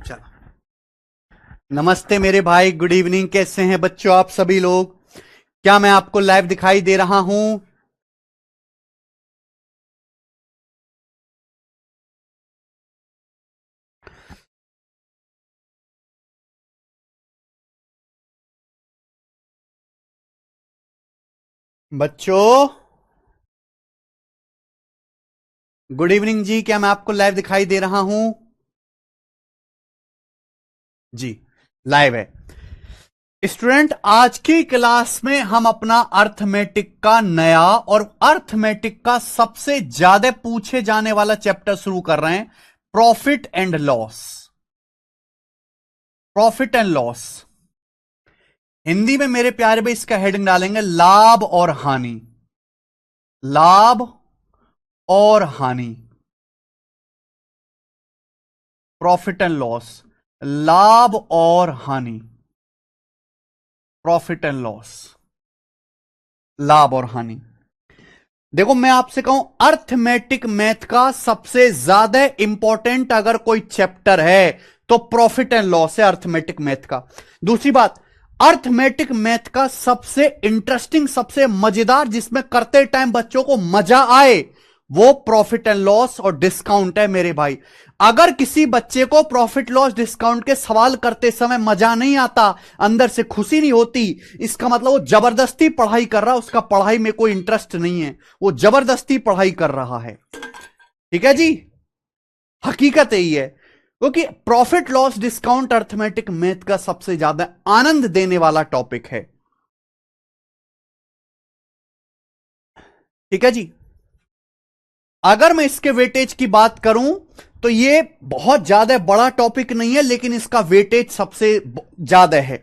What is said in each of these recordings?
चलो, नमस्ते मेरे भाई, गुड इवनिंग। कैसे हैं बच्चों आप सभी लोग? क्या मैं आपको लाइव दिखाई दे रहा हूं? बच्चों, गुड इवनिंग जी। क्या मैं आपको लाइव दिखाई दे रहा हूं? जी, लाइव है। स्टूडेंट, आज की क्लास में हम अपना अर्थमेटिक का नया और अर्थमेटिक का सबसे ज्यादा पूछे जाने वाला चैप्टर शुरू कर रहे हैं, profit and loss. Profit and loss Hindi में मेरे प्यारे भाई इसका हेडिंग डालेंगे लाभ और हानि। लाभ और हानि, प्रॉफिट एंड लॉस। लाभ और हानि, प्रॉफिट एंड लॉस। लाभ और हानि। देखो, मैं आपसे कहूं, अर्थमेटिक मैथ का सबसे ज्यादा इंपॉर्टेंट अगर कोई चैप्टर है तो प्रॉफिट एंड लॉस है अर्थमेटिक मैथ का। दूसरी बात, अर्थमेटिक मैथ का सबसे इंटरेस्टिंग, सबसे मजेदार, जिसमें करते टाइम बच्चों को मजा आए, वो प्रॉफिट एंड लॉस और डिस्काउंट है मेरे भाई। अगर किसी बच्चे को प्रॉफिट लॉस डिस्काउंट के सवाल करते समय मजा नहीं आता, अंदर से खुशी नहीं होती, इसका मतलब वो जबरदस्ती पढ़ाई कर रहा है, उसका पढ़ाई में कोई इंटरेस्ट नहीं है, वो जबरदस्ती पढ़ाई कर रहा है। ठीक है जी, हकीकत यही है। क्योंकि profit loss discount arithmetic math का सबसे ज्यादा आनंद देने वाला टॉपिक है। ठीक है जी। अगर मैं इसके वेटेज की बात करूं तो ये बहुत ज्यादा बड़ा टॉपिक नहीं है, लेकिन इसका वेटेज सबसे ज्यादा है।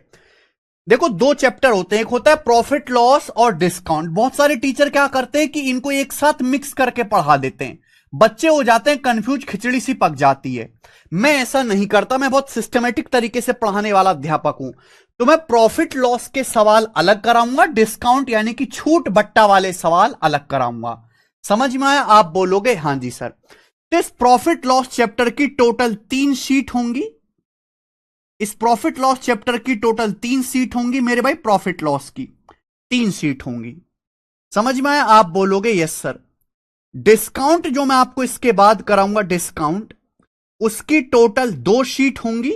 देखो, दो चैप्टर होते हैं, एक होता है प्रॉफिट लॉस और डिस्काउंट। बहुत सारे टीचर क्या करते हैं कि इनको एक साथ मिक्स करके पढ़ा देते हैं, बच्चे हो जाते हैं कंफ्यूज, खिचड़ी सी पक जाती है। मैं ऐसा नहीं करता, मैं बहुत सिस्टमेटिक तरीके से पढ़ाने वाला अध्यापक हूं। तो मैं प्रॉफिट लॉस के सवाल अलग कराऊंगा, डिस्काउंट यानी कि छूट बट्टा वाले सवाल अलग कराऊंगा। समझ में आया? आप बोलोगे हां जी सर। तो इस प्रॉफिट लॉस चैप्टर की टोटल 3 शीट होंगी। इस प्रॉफिट लॉस चैप्टर की टोटल 3 सीट होंगी मेरे भाई, प्रॉफिट लॉस की 3 सीट होंगी। समझ में आया? आप बोलोगे यस सर। डिस्काउंट जो मैं आपको इसके बाद कराऊंगा, डिस्काउंट, उसकी टोटल 2 शीट होंगी।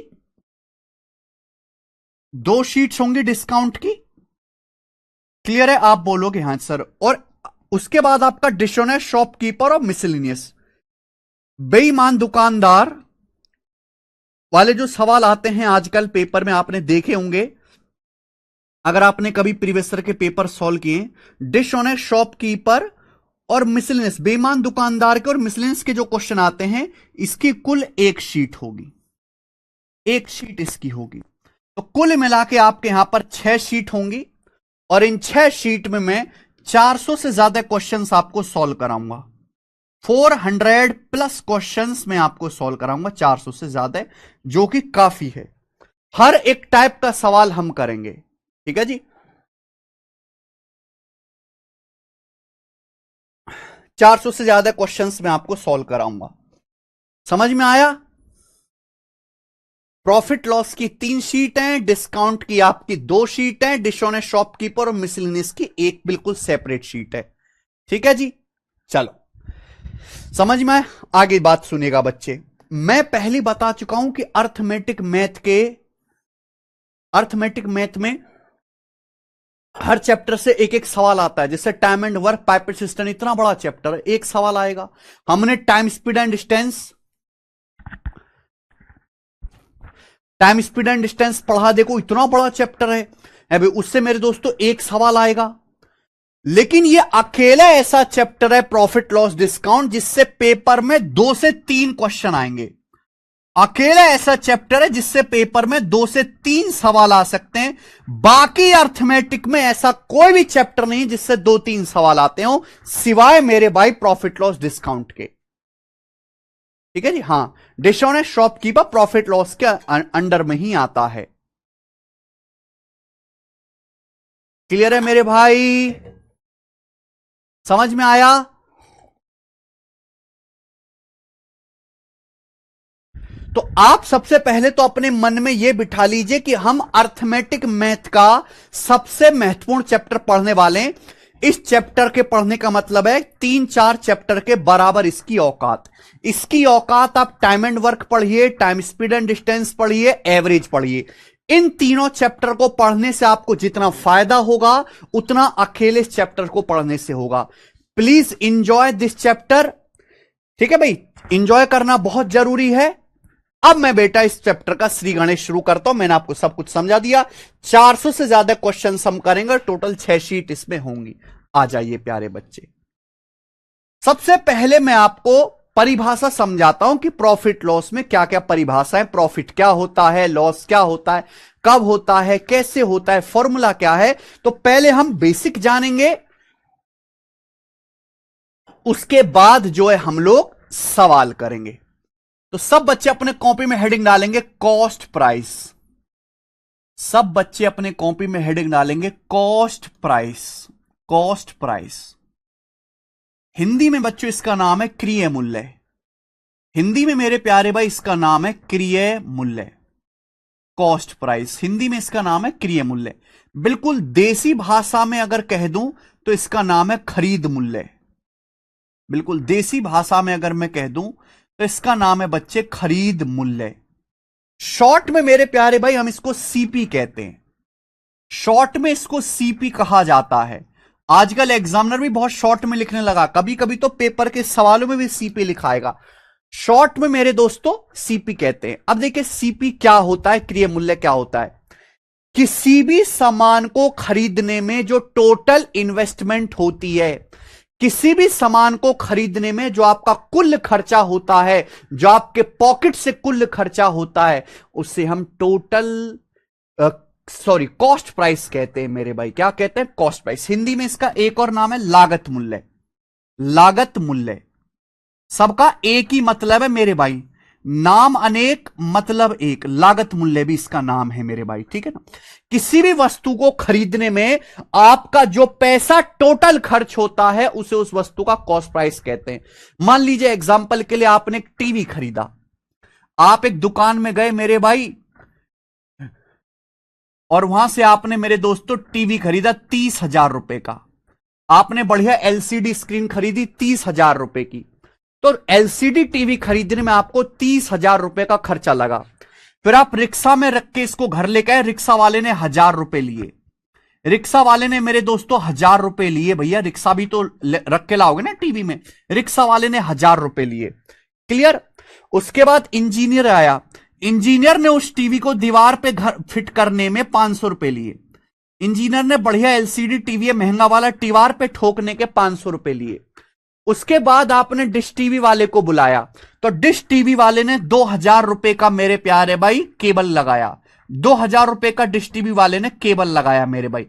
2 शीट्स होंगी डिस्काउंट की। क्लियर है? आप बोलोगे हाँ सर। और उसके बाद आपका डिशोनेस, शॉपकीपर और मिसलिनियस, बेईमान दुकानदार वाले जो सवाल आते हैं आजकल पेपर में, आपने देखे होंगे अगर आपने कभी प्रीवियस ईयर के पेपर सॉल्व किए। डिश ऑनेस्ट शॉपकीपर और मिसलेनियस, बेईमान दुकानदार के और मिसलेनियस के जो क्वेश्चन आते हैं, इसकी कुल 1 शीट होगी। 1 शीट इसकी होगी। तो कुल मिला के आपके यहां पर 6 शीट होंगी। और इन 6 शीट में मैं 400 से ज्यादा क्वेश्चंस आपको सॉल्व कराऊंगा। 400+ क्वेश्चंस मैं आपको सॉल्व कराऊंगा, 400 से ज्यादा, जो कि काफी है। हर एक टाइप का सवाल हम करेंगे। ठीक है जी। 400 से ज्यादा क्वेश्चंस मैं आपको सॉल्व कराऊंगा। समझ में आया? प्रॉफिट लॉस की 3 शीट हैं, डिस्काउंट की आपकी 2 शीट हैं, डिशोनेस शॉपकीपर और मिसलिनियस की एक बिल्कुल सेपरेट शीट है। ठीक है जी। चलो, समझ में आया? आगे बात सुनिएगा बच्चे। मैं पहले बता चुका हूं कि अर्थमेटिक मैथ में हर चैप्टर से एक एक सवाल आता है। जैसे time and work, pipette system, इतना बड़ा चैप्टर है, एक सवाल आएगा। हमने time, speed and distance, time speed and distance पढ़ा, देखो इतना बड़ा चैप्टर है। अभी उससे मेरे दोस्तों एक सवाल आएगा। लेकिन ये अकेला ऐसा चैप्टर है प्रॉफिट लॉस डिस्काउंट, जिससे पेपर में 2 से 3 क्वेश्चन आएंगे। अकेला ऐसा चैप्टर है जिससे पेपर में 2 से 3 सवाल आ सकते हैं। बाकी अर्थमेटिक में ऐसा कोई भी चैप्टर नहीं जिससे 2-3 सवाल आते हो, सिवाय मेरे भाई प्रॉफिट लॉस डिस्काउंट के। ठीक है जी। हां, डिशॉनेस्ट शॉपकीपर प्रॉफिट लॉस के अंडर में ही आता है। क्लियर है मेरे भाई? समझ में आया? तो आप सबसे पहले तो अपने मन में यह बिठा लीजिए कि हम अर्थमेटिक मैथ का सबसे महत्वपूर्ण चैप्टर पढ़ने वाले हैं। इस चैप्टर के पढ़ने का मतलब है 3-4 चैप्टर के बराबर इसकी औकात। इसकी औकात आप टाइम एंड वर्क पढ़िए, टाइम स्पीड एंड डिस्टेंस पढ़िए, एवरेज पढ़िए। इन तीनों चैप्टर को पढ़ने से आपको जितना फायदा होगा उतना अकेले इस चैप्टर को पढ़ने से होगा। Please enjoy this chapter. ठीक है भाई, इंजॉय करना बहुत जरूरी है। अब मैं बेटा इस चैप्टर का श्री गणेश शुरू करता हूं। मैंने आपको सब कुछ समझा दिया। 400 से ज्यादा क्वेश्चन हम करेंगे, टोटल 6 शीट इसमें होंगी। आ जाइए प्यारे बच्चे। सबसे पहले मैं आपको परिभाषा समझाता हूं कि प्रॉफिट लॉस में क्या क्या परिभाषा है। प्रॉफिट क्या होता है, लॉस क्या होता है, कब होता है, कैसे होता है, फॉर्मूला क्या है। तो पहले हम बेसिक जानेंगे, उसके बाद जो है हम लोग सवाल करेंगे। तो सब बच्चे अपने कॉपी में हेडिंग डालेंगे कॉस्ट प्राइस। सब बच्चे अपने कॉपी में हेडिंग डालेंगे cost price. Cost price Hindi में बच्चों इसका नाम है क्रिय मूल्य। हिंदी में मेरे प्यारे भाई इसका नाम है क्रिय मूल्य। कॉस्ट प्राइस हिंदी में इसका नाम है क्रिय मूल्य। बिल्कुल देसी भाषा में अगर कह दूं तो इसका नाम है खरीद मूल्य। बिल्कुल देसी भाषा में अगर मैं कह दूं तो इसका नाम है बच्चे खरीद मूल्य। शॉर्ट में मेरे प्यारे भाई हम इसको सीपी कहते हैं। शॉर्ट में इसको सीपी कहा जाता है। आजकल एग्जामिनर भी बहुत शॉर्ट में लिखने लगा, कभी कभी तो पेपर के सवालों में भी सीपी लिखाएगा। शॉर्ट में मेरे दोस्तों सीपी कहते हैं। अब देखिए सीपी क्या होता है, क्रिय मूल्य क्या होता है। किसी भी सामान को खरीदने में जो टोटल इन्वेस्टमेंट होती है, किसी भी सामान को खरीदने में जो आपका कुल खर्चा होता है, जो आपके पॉकेट से कुल खर्चा होता है, उससे हम टोटल कॉस्ट प्राइस कहते हैं मेरे भाई। क्या कहते हैं? Cost price. हिंदी में इसका एक और नाम है लागत मूल्य। लागत मूल्य सबका एक ही मतलब है मेरे भाई, नाम अनेक मतलब एक। लागत मूल्य भी इसका नाम है मेरे भाई, ठीक है ना। किसी भी वस्तु को खरीदने में आपका जो पैसा टोटल खर्च होता है उसे उस वस्तु का कॉस्ट प्राइस कहते हैं। मान लीजिए एग्जांपल के लिए आपने एक टीवी खरीदा। आप एक दुकान में गए मेरे भाई और वहां से आपने मेरे दोस्तों टीवी खरीदा 30,000 रुपए का। आपने बढ़िया एलसीडी स्क्रीन खरीदी 30,000 रुपए की। तो एलसीडी टीवी खरीदने में आपको 30,000 रुपए का खर्चा लगा। फिर आप रिक्शा में रख के इसको घर लेके आए, रिक्शा वाले ने 1,000 रुपए लिए। रिक्शा वाले ने मेरे दोस्तों 1,000 रुपए लिए। भैया रिक्शा भी तो रख के लाओगे ना टीवी में। रिक्शा वाले ने 1,000 रुपए लिए। क्लियर। उसके बाद इंजीनियर आया। इंजीनियर ने उस टीवी को दीवार पे घर फिट करने में 500 रुपए लिए। इंजीनियर ने बढ़िया एलसीडी टीवी महंगा वाला दीवार पे ठोकने के 500 रुपए लिए। उसके बाद आपने डिश टीवी वाले को बुलाया, तो डिश टीवी वाले ने 2,000 रुपए का मेरे प्यारे भाई केबल लगाया। 2,000 रुपए का डिश टीवी वाले ने केबल लगाया मेरे भाई।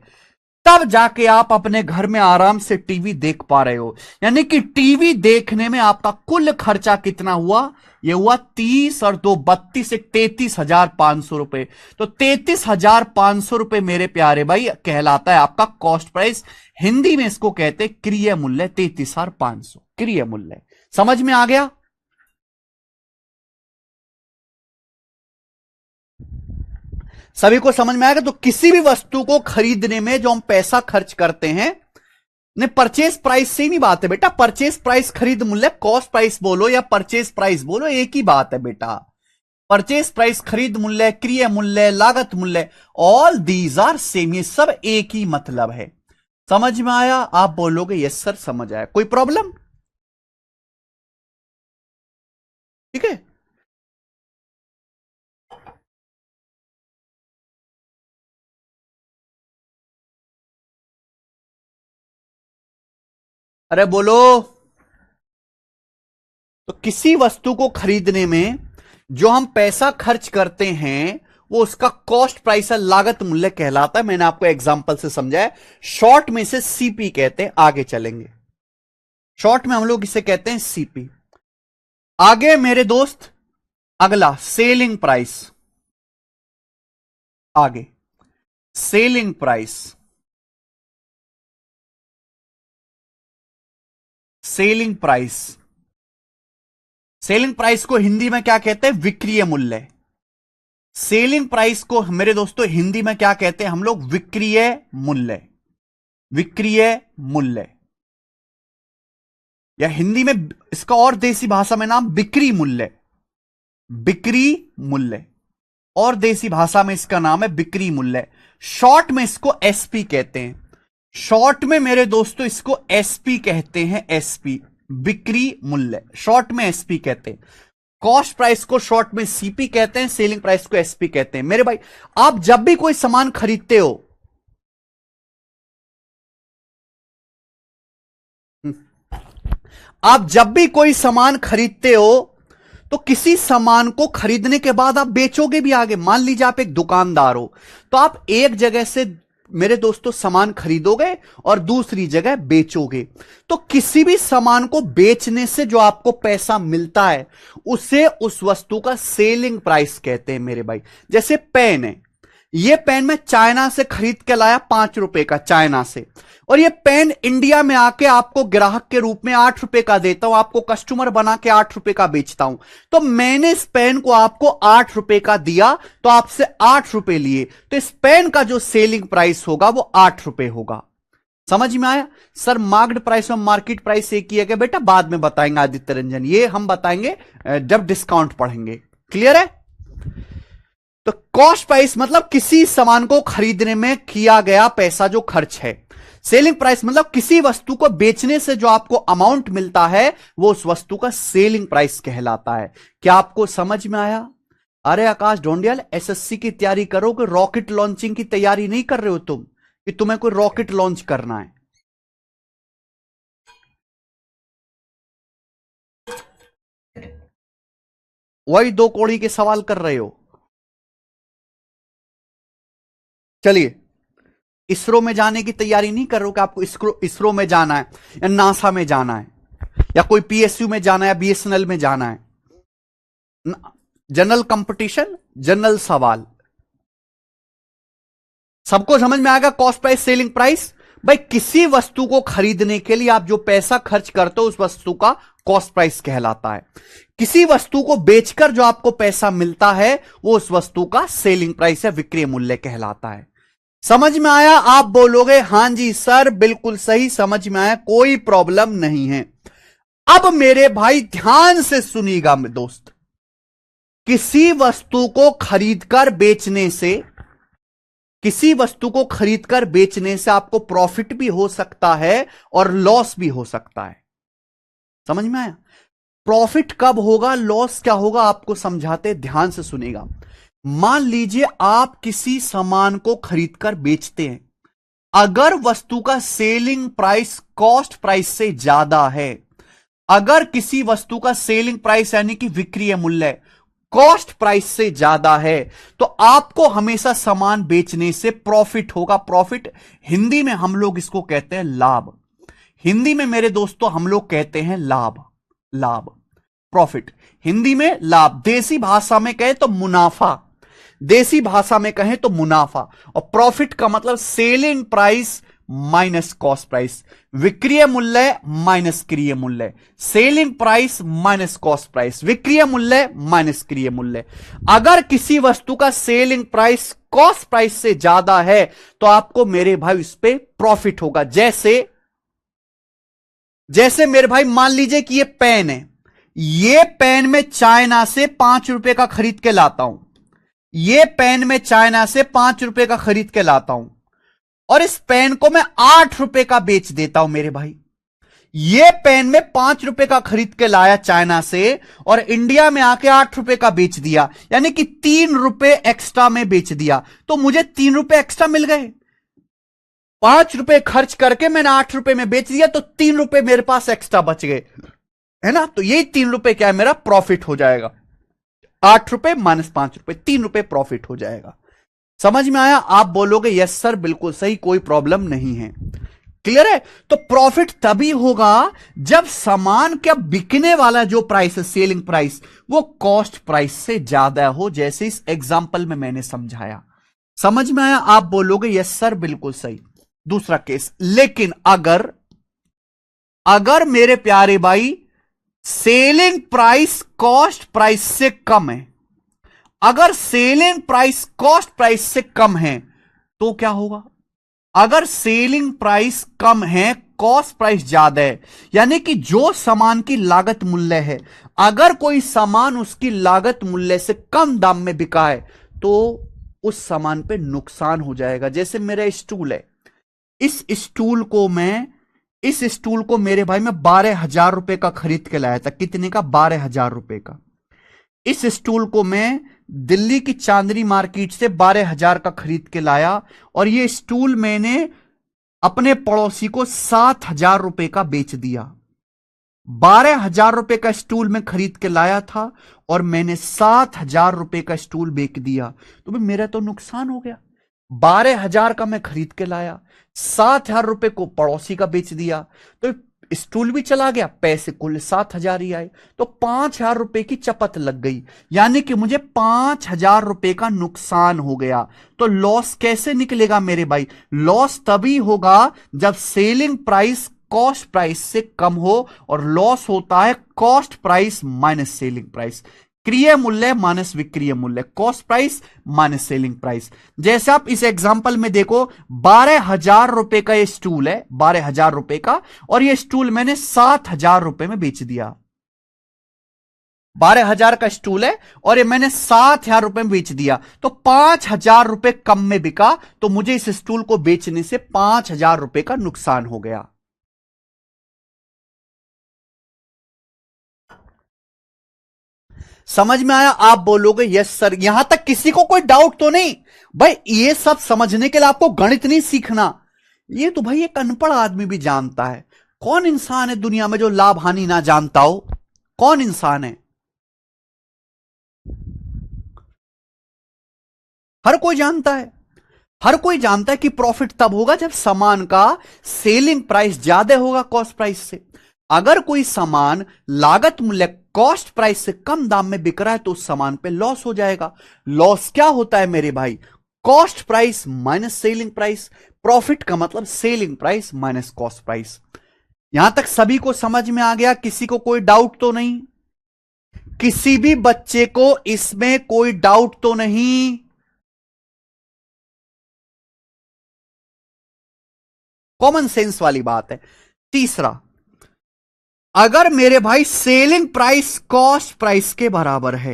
तब जाके आप अपने घर में आराम से टीवी देख पा रहे हो। यानी कि टीवी देखने में आपका कुल खर्चा कितना हुआ? यह हुआ 30 और 2 32 से 33,500 रुपए। तो 33,500 रुपए मेरे प्यारे भाई कहलाता है आपका कॉस्ट प्राइस। हिंदी में इसको कहते हैं क्रिय मूल्य। 33,500 क्रिय मूल्य। समझ में आ गया? सभी को समझ में आएगा? तो किसी भी वस्तु को खरीदने में जो हम पैसा खर्च करते हैं, ने परचेज प्राइस से ही नहीं बात है बेटा। परचेज प्राइस खरीद मूल्य, कॉस्ट प्राइस बोलो या परचेज प्राइस बोलो, एक ही बात है बेटा। परचेज प्राइस, खरीद मूल्य, क्रिय मूल्य, लागत मूल्य, ऑल दीज आर सेम। ये सब एक ही मतलब है। समझ में आया? आप बोलोगे यस सर समझ आया। कोई प्रॉब्लम? ठीक है। अरे बोलो। तो किसी वस्तु को खरीदने में जो हम पैसा खर्च करते हैं वो उसका कॉस्ट प्राइस, लागत मूल्य कहलाता है। मैंने आपको एग्जांपल से समझाया। शॉर्ट में इसे सीपी कहते हैं। आगे चलेंगे। शॉर्ट में हम लोग इसे कहते हैं सीपी। आगे मेरे दोस्त अगला सेलिंग प्राइस। आगे selling price. Selling price selling price को हिंदी में क्या कहते हैं? विक्रय मूल्य। सेलिंग प्राइस को मेरे दोस्तों हिंदी में क्या कहते हैं हम लोग? विक्रय मूल्य। विक्रय मूल्य, या हिंदी में इसका और देसी भाषा में नाम बिक्री मूल्य। बिक्री मूल्य, और देसी भाषा में इसका नाम है बिक्री मूल्य। शॉर्ट में इसको एसपी कहते हैं। शॉर्ट में मेरे दोस्तों इसको एसपी कहते हैं। एसपी, बिक्री मूल्य, शॉर्ट में एसपी कहते हैं। कॉस्ट प्राइस को शॉर्ट में सीपी कहते हैं, सेलिंग प्राइस को एसपी कहते हैं। मेरे भाई, आप जब भी कोई सामान खरीदते हो, आप जब भी कोई सामान खरीदते हो तो किसी सामान को खरीदने के बाद आप बेचोगे भी आगे। मान लीजिए आप एक दुकानदार हो, तो आप एक जगह से मेरे दोस्तों सामान खरीदोगे और दूसरी जगह बेचोगे। तो किसी भी सामान को बेचने से जो आपको पैसा मिलता है उसे उस वस्तु का सेलिंग प्राइस कहते हैं मेरे भाई। जैसे पेन है, ये पेन मैं चाइना से खरीद के लाया 5 रुपए का, चाइना से, और ये पेन इंडिया में आके आपको ग्राहक के रूप में 8 रुपए का देता हूं, आपको कस्टमर बना के 8 रुपए का बेचता हूं। तो मैंने इस पेन को आपको 8 रुपए का दिया, तो आपसे 8 रुपए लिए, तो इस पेन का जो सेलिंग प्राइस होगा वो 8 रुपए होगा। समझ में आया? सर मार्केट प्राइस और मार्केट प्राइस एक ही है क्या? बेटा बाद में बताएंगे आदित्य रंजन, ये हम बताएंगे जब डिस्काउंट पढ़ेंगे। क्लियर है? तो कॉस्ट प्राइस मतलब किसी सामान को खरीदने में किया गया पैसा जो खर्च है। सेलिंग प्राइस मतलब किसी वस्तु को बेचने से जो आपको अमाउंट मिलता है वो उस वस्तु का सेलिंग प्राइस कहलाता है। क्या आपको समझ में आया? अरे आकाश ढोंडियल, एसएससी की तैयारी करो कि रॉकेट लॉन्चिंग की तैयारी नहीं कर रहे हो तुम, कि तुम्हें कोई रॉकेट लॉन्च करना है। वही 2 कौड़ी के सवाल कर रहे हो। चलिए, इसरो में जाने की तैयारी नहीं कर रहे हो कि आपको इसरो में जाना है, या नासा में जाना है, या कोई पीएसयू में जाना है, बीएसएनएल में जाना है। जनरल कंपटीशन, जनरल सवाल, सबको समझ में आएगा। कॉस्ट प्राइस, सेलिंग प्राइस, भाई किसी वस्तु को खरीदने के लिए आप जो पैसा खर्च करते हो उस वस्तु का कॉस्ट प्राइस कहलाता है। किसी वस्तु को बेचकर जो आपको पैसा मिलता है वो उस वस्तु का सेलिंग प्राइस या विक्रय मूल्य कहलाता है। समझ में आया? आप बोलोगे हां जी सर बिल्कुल सही, समझ में आया, कोई प्रॉब्लम नहीं है। अब मेरे भाई ध्यान से सुनिएगा दोस्त, किसी वस्तु को खरीदकर बेचने से, किसी वस्तु को खरीदकर बेचने से आपको प्रॉफिट भी हो सकता है और लॉस भी हो सकता है। समझ में आया? प्रॉफिट कब होगा, लॉस क्या होगा, आपको समझाते, ध्यान से सुनेगा। मान लीजिए आप किसी सामान को खरीदकर बेचते हैं, अगर वस्तु का सेलिंग प्राइस कॉस्ट प्राइस से ज्यादा है, अगर किसी वस्तु का सेलिंग प्राइस यानी कि विक्रय मूल्य कॉस्ट प्राइस से ज्यादा है, तो आपको हमेशा सामान बेचने से प्रॉफिट होगा। प्रॉफिट हिंदी में हम लोग इसको कहते हैं लाभ। हिंदी में मेरे दोस्तों हम लोग कहते हैं लाभ। लाभ, प्रॉफिट, हिंदी में लाभ, देसी भाषा में कहें तो मुनाफा, देसी भाषा में कहें तो मुनाफा। और प्रॉफिट का मतलब selling price minus cost price, विक्रय मूल्य माइनस क्रय मूल्य, selling price minus cost price, विक्रय मूल्य माइनस क्रय मूल्य। अगर किसी वस्तु का सेलिंग प्राइस कॉस्ट प्राइस से ज्यादा है तो आपको मेरे भाई इस पे प्रॉफिट होगा। जैसे मेरे भाई मान लीजिए कि ये पेन है, ये पेन में चाइना से 5 रुपए का खरीद के लाता हूं, ये पेन में चाइना से 5 रुपए का खरीद के लाता हूं और इस पेन को मैं 8 रुपए का बेच देता हूं मेरे भाई। ये पेन में 5 रुपए का खरीद के लाया चाइना से और इंडिया में आके 8 रुपए का बेच दिया, यानी कि 3 रुपए एक्स्ट्रा में बेच दिया, तो मुझे 3 रुपए एक्स्ट्रा मिल गए। 5 रुपए खर्च करके मैंने 8 रुपए में बेच दिया, तो 3 रुपए मेरे पास एक्स्ट्रा बच गए, है ना। तो यही 3 रुपए क्या है, मेरा प्रॉफिट हो जाएगा। 8 रुपए माइनस 5 रुपए, 3 रुपए प्रॉफिट हो जाएगा। समझ में आया? आप बोलोगे यस सर बिल्कुल सही, कोई प्रॉब्लम नहीं है। क्लियर है? तो प्रॉफिट तभी होगा जब सामान का बिकने वाला जो प्राइस है, सेलिंग प्राइस, वो कॉस्ट प्राइस से ज्यादा हो, जैसे इस एग्जांपल में मैंने समझाया। समझ में आया? आप बोलोगे यस सर बिल्कुल सही। दूसरा केस, लेकिन अगर मेरे प्यारे भाई सेलिंग प्राइस कॉस्ट प्राइस से कम है। अगर सेलिंग प्राइस कॉस्ट प्राइस से कम है तो क्या होगा? अगर सेलिंग प्राइस कम है, कॉस्ट प्राइस ज्यादा है, यानी कि जो सामान की लागत मूल्य है, अगर कोई सामान उसकी लागत मूल्य से कम दाम में बिका है तो उस सामान पे नुकसान हो जाएगा। जैसे मेरा स्टूल है, इस स्टूल को मैं इस स्टूल को मेरे भाई मैं 12,000 रुपए का खरीद के लाया था। कितने का? 12,000 रुपए का। इस स्टूल को मैं दिल्ली की चांदनी मार्केट से 12,000 का खरीद के लाया, और यह स्टूल मैंने अपने पड़ोसी को 7,000 रुपए का बेच दिया। 12,000 रुपए का स्टूल में खरीद के लाया था और मैंने 7,000 रुपए का स्टूल बेच दिया, तो भाई मेरा तो नुकसान हो गया। 12,000 का मैं खरीद के लाया, 7,000 रुपए को पड़ोसी का बेच दिया, तो स्टूल भी चला गया, पैसे कुल 7,000 ही आए, तो 5,000 रुपए की चपत लग गई, यानी कि मुझे 5,000 रुपए का नुकसान हो गया। तो लॉस कैसे निकलेगा मेरे भाई? लॉस तभी होगा जब सेलिंग प्राइस कॉस्ट प्राइस से कम हो, और लॉस होता है cost price minus selling price. क्रिय मूल्य माइनस विक्रय मूल्य, cost price minus selling price. जैसे आप इस एग्जांपल में देखो, 12,000 रुपए का ये स्टूल है, 12,000 रुपए का, और ये स्टूल मैंने 7,000 रुपए में बेच दिया। 12,000 का स्टूल है और ये मैंने 7,000 रुपए में बेच दिया, तो 5,000 रुपए कम में बिका, तो मुझे इस स्टूल को बेचने से 5,000 रुपए का नुकसान हो गया। समझ में आया? आप बोलोगे यस सर। यहां तक किसी को कोई डाउट तो नहीं? भाई ये सब समझने के लिए आपको गणित नहीं सीखना, ये तो भाई एक अनपढ़ आदमी भी जानता है। कौन इंसान है दुनिया में जो लाभ हानि ना जानता हो? कौन इंसान है? हर कोई जानता है। हर कोई जानता है कि प्रॉफिट तब होगा जब सामान का सेलिंग प्राइस ज्यादा होगा कॉस्ट प्राइस से। अगर कोई सामान लागत मूल्य कॉस्ट प्राइस से कम दाम में बिक रहा है तो उस सामान पे लॉस हो जाएगा। लॉस क्या होता है मेरे भाई? Cost price minus selling price. Profit का मतलब selling price minus cost price. यहां तक सभी को समझ में आ गया? किसी को कोई डाउट तो नहीं? किसी भी बच्चे को इसमें कोई डाउट तो नहीं? कॉमन सेंस वाली बात है। तीसरा, अगर मेरे भाई सेलिंग प्राइस कॉस्ट प्राइस के बराबर है,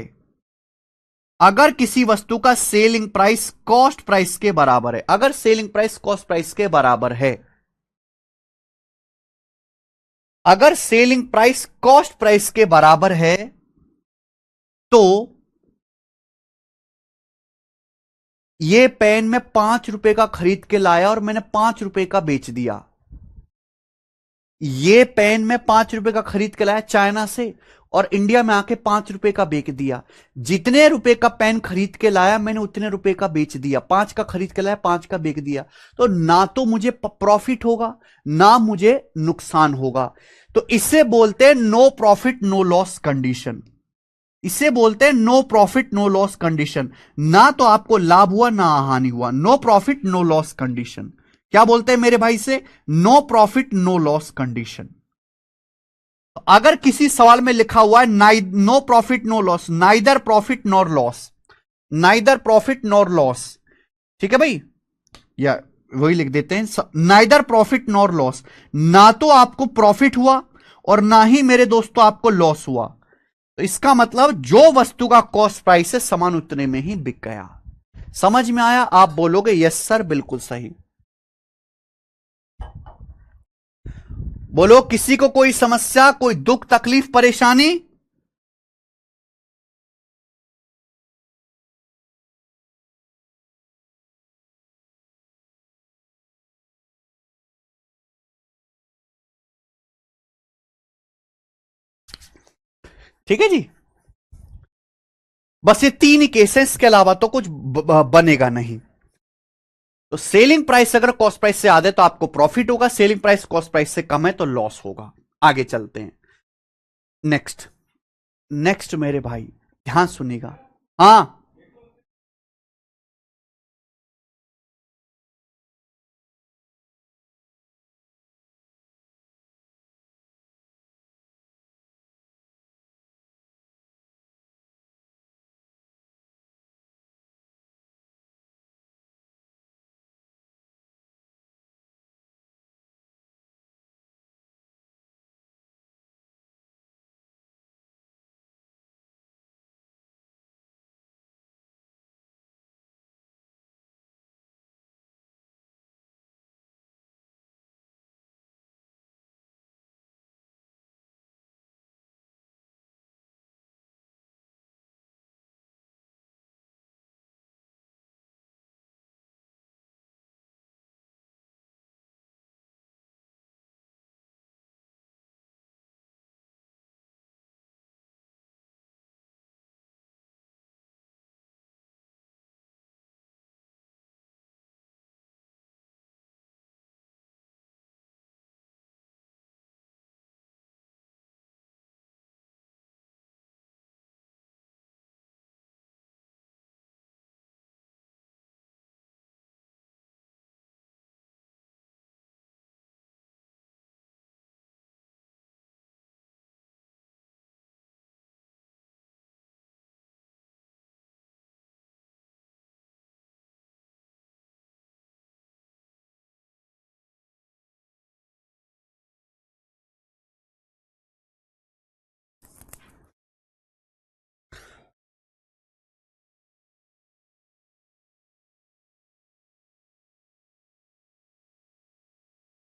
अगर किसी वस्तु का सेलिंग प्राइस कॉस्ट प्राइस के बराबर है, अगर सेलिंग प्राइस कॉस्ट प्राइस के बराबर है, अगर सेलिंग प्राइस कॉस्ट प्राइस के बराबर है, तो ये पेन मैं 5 रुपए का खरीद के लाया और मैंने 5 रुपए का बेच दिया। ये पेन मैं 5 रुपए का खरीद के लाया चाइना से और इंडिया में आके 5 रुपए का बेच दिया। जितने रुपए का पेन खरीद के लाया मैंने उतने रुपए का बेच दिया। 5 का खरीद के लाया, 5 का बेच दिया। तो ना तो मुझे प्रॉफिट होगा ना मुझे नुकसान होगा। तो इसे बोलते हैं no profit no loss condition. इसे बोलते हैं no profit no loss condition. ना तो आपको लाभ हुआ ना हानि हुआ, no profit no loss condition. क्या बोलते हैं मेरे भाई से? No profit no loss condition. अगर किसी सवाल में लिखा हुआ है no profit no loss, neither profit nor loss, neither profit nor loss, ठीक है भाई, या वही लिख देते हैं नाइदर प्रॉफिट नॉर लॉस। ना तो आपको प्रॉफिट हुआ और ना ही मेरे दोस्तों आपको लॉस हुआ, तो इसका मतलब जो वस्तु का कॉस्ट प्राइस है समान उतने में ही बिक गया। समझ में आया? आप बोलोगे यस सर, बिल्कुल सही। बोलो, किसी को कोई समस्या, कोई दुख तकलीफ परेशानी? ठीक है जी। बस ये तीन ही केस है, इसके अलावा तो कुछ बनेगा नहीं। तो सेलिंग प्राइस अगर कॉस्ट प्राइस से ज्यादा है तो आपको प्रॉफिट होगा, सेलिंग प्राइस कॉस्ट प्राइस से कम है तो लॉस होगा। आगे चलते हैं। नेक्स्ट, नेक्स्ट मेरे भाई ध्यान सुनिएगा। हाँ,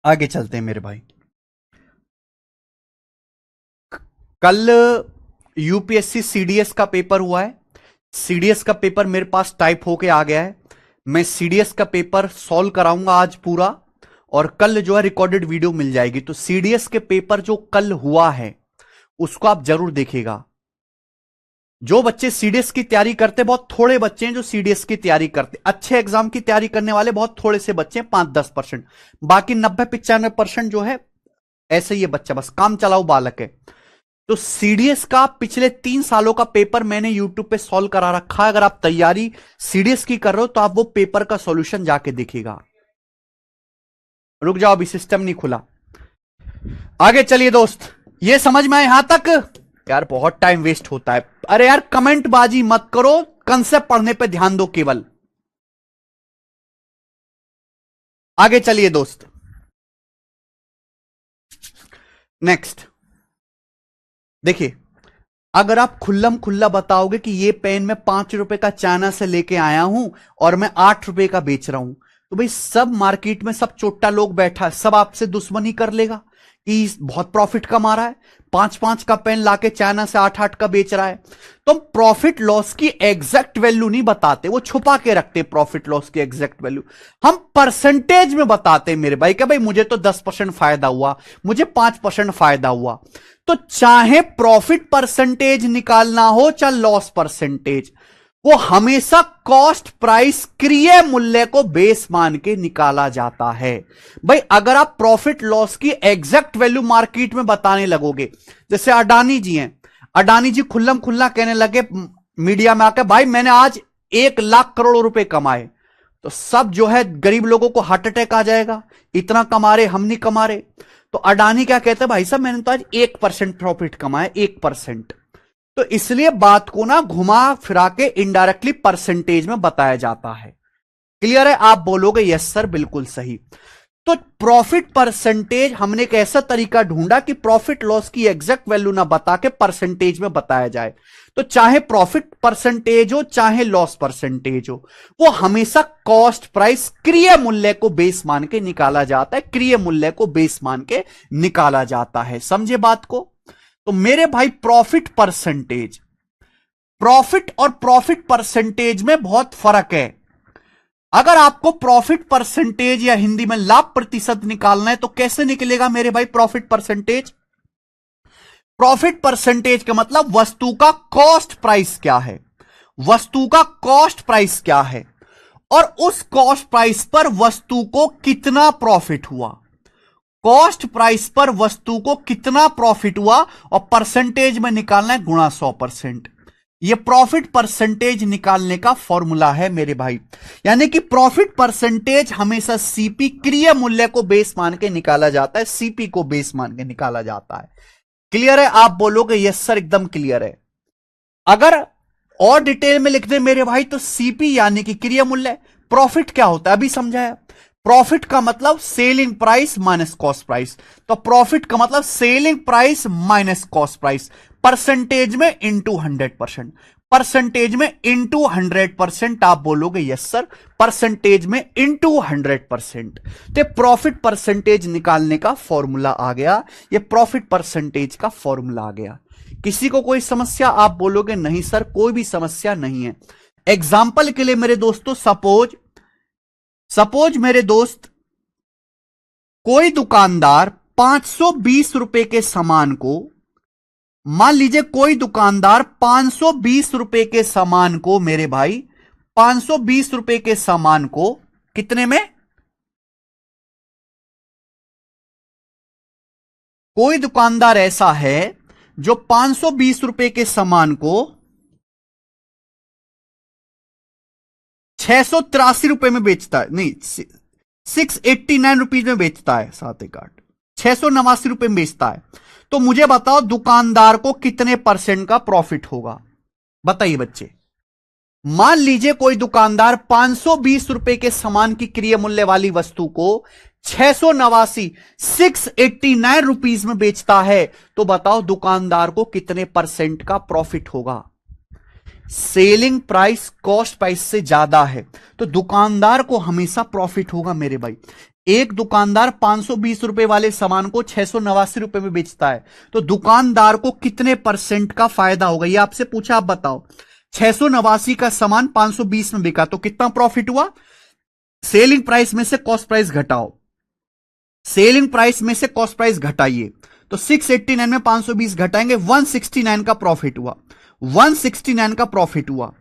आगे चलते हैं मेरे भाई। कल यूपीएससी सीडीएस का पेपर हुआ है। सीडीएस का पेपर मेरे पास टाइप होके आ गया है। मैं सीडीएस का पेपर सॉल्व कराऊंगा आज पूरा, और कल जो है रिकॉर्डेड वीडियो मिल जाएगी। तो सीडीएस के पेपर जो कल हुआ है उसको आप जरूर देखिएगा। जो बच्चे सीडीएस की तैयारी करते, बहुत थोड़े बच्चे हैं जो सीडीएस की तैयारी करते, अच्छे एग्जाम की तैयारी करने वाले बहुत थोड़े से बच्चे हैं, 5-10%। बाकी 90-95% जो है ऐसे ये बच्चा बस काम चलाऊ बालक है। तो सीडीएस का पिछले 3 सालों का पेपर मैंने यूट्यूब पे सॉल्व करा रखा है। अगर आप तैयारी सीडीएस की कर रहे हो तो आप वो पेपर का सॉल्यूशन जाके देखिएगा। रुक जाओ, अभी सिस्टम नहीं खुला। आगे चलिए दोस्त, ये समझ में आए यहां तक? यार बहुत टाइम वेस्ट होता है। अरे यार कमेंट बाजी मत करो, कंसेप्ट पढ़ने पे ध्यान दो केवल। आगे चलिए दोस्त, नेक्स्ट देखिए। अगर आप खुल्लम खुल्ला बताओगे कि ये पेन मैं 5 रुपए का चाइना से लेके आया हूं और मैं 8 रुपए का बेच रहा हूं, तो भाई सब मार्केट में सब चोट्टा लोग बैठा है, सब आपसे दुश्मनी कर लेगा कि बहुत प्रॉफिट कमा रहा है, 5-5 का पेन लाके चाइना से 8-8 का बेच रहा है। तो हम प्रॉफिट लॉस की एग्जैक्ट वैल्यू नहीं बताते, वो छुपा के रखते प्रॉफिट लॉस की एग्जैक्ट वैल्यू। हम परसेंटेज में बताते मेरे भाई कि भाई मुझे तो 10% फायदा हुआ, मुझे 5% फायदा हुआ। तो चाहे प्रॉफिट परसेंटेज निकालना हो चाहे लॉस परसेंटेज, वो हमेशा कॉस्ट प्राइस क्रिय मूल्य को बेस मान के निकाला जाता है। भाई अगर आप प्रॉफिट लॉस की एग्जैक्ट वैल्यू मार्केट में बताने लगोगे, जैसे अडानी जी हैं, अडानी जी खुल्लम खुल्ला कहने लगे मीडिया में आकर भाई मैंने आज 1 लाख करोड़ रुपए कमाए, तो सब जो है गरीब लोगों को हार्ट अटैक आ जाएगा, इतना कमा रहे हम नहीं कमा रहे। तो अडानी क्या कहते हैं, भाई साहब मैंने तो आज 1% प्रॉफिट कमाया, 1%। तो इसलिए बात को ना घुमा फिरा के इनडायरेक्टली परसेंटेज में बताया जाता है। क्लियर है? आप बोलोगे यस सर बिल्कुल सही। तो प्रॉफिट परसेंटेज हमने एक ऐसा तरीका ढूंढा कि प्रॉफिट लॉस की एग्जैक्ट वैल्यू ना बता के परसेंटेज में बताया जाए। तो चाहे प्रॉफिट परसेंटेज हो चाहे लॉस परसेंटेज हो, वो हमेशा कॉस्ट प्राइस क्रिय मूल्य को बेस मान के निकाला जाता है, क्रिय मूल्य को बेस मान के निकाला जाता है। समझे बात को? तो मेरे भाई प्रॉफिट परसेंटेज, प्रॉफिट और प्रॉफिट परसेंटेज में बहुत फर्क है। अगर आपको प्रॉफिट परसेंटेज या हिंदी में लाभ प्रतिशत निकालना है तो कैसे निकलेगा मेरे भाई प्रॉफिट परसेंटेज? प्रॉफिट परसेंटेज का मतलब वस्तु का कॉस्ट प्राइस क्या है, वस्तु का कॉस्ट प्राइस क्या है, और उस कॉस्ट प्राइस पर वस्तु को कितना प्रॉफिट हुआ, कॉस्ट प्राइस पर वस्तु को कितना प्रॉफिट हुआ, और परसेंटेज में निकालना है गुणा 100%। यह प्रॉफिट परसेंटेज निकालने का फॉर्मूला है मेरे भाई। यानी कि प्रॉफिट परसेंटेज हमेशा सीपी क्रिय मूल्य को बेस मान के निकाला जाता है, सीपी को बेस मान के निकाला जाता है। क्लियर है? आप बोलोगे यस सर एकदम क्लियर है। अगर और डिटेल में लिख दे मेरे भाई तो सीपी यानी कि क्रिय मूल्य, प्रॉफिट क्या होता है अभी समझाया। प्रॉफिट का मतलब selling price minus cost price, तो प्रॉफिट का मतलब selling price minus cost price, percentage में इंटू 100%, परसेंटेज में इंटू 100%। आप बोलोगे यस सर, परसेंटेज में इंटू 100%। तो प्रॉफिट परसेंटेज निकालने का फॉर्मूला आ गया, ये प्रॉफिट परसेंटेज का फॉर्मूला आ गया। किसी को कोई समस्या? आप बोलोगे नहीं सर कोई भी समस्या नहीं है। एग्जाम्पल के लिए मेरे दोस्तों, सपोज मेरे दोस्त कोई दुकानदार 520 रुपए के सामान को, मान लीजिए कोई दुकानदार 520 रुपए के सामान को मेरे भाई 520 रुपए के सामान को कितने में, कोई दुकानदार ऐसा है जो 520 रुपए के सामान को 683 रुपए में बेचता है, नहीं 689 रुपीज में बेचता है, 7-8 689 रुपए में बेचता है। तो मुझे बताओ दुकानदार को कितने % का प्रॉफिट होगा? बताइए बच्चे। मान लीजिए कोई दुकानदार 520 रुपए के सामान की क्रिय मूल्य वाली वस्तु को 689 रुपीज में बेचता है, तो बताओ दुकानदार को कितने % का प्रॉफिट होगा? सेलिंग प्राइस कॉस्ट प्राइस से ज्यादा है तो दुकानदार को हमेशा प्रॉफिट होगा मेरे भाई। एक दुकानदार 520 रुपए वाले सामान को 689 रुपए में बेचता है, तो दुकानदार को कितने परसेंट का फायदा होगा, ये आपसे पूछा, आप बताओ। 689 का सामान 520 में बिका तो कितना प्रॉफिट हुआ? सेलिंग प्राइस में से कॉस्ट प्राइस घटाओ, सेलिंग प्राइस में से कॉस्ट प्राइस घटाइए, तो 689 में 520 घटाएंगे, 169 का प्रॉफिट हुआ। 169 का प्रॉफिट हुआ।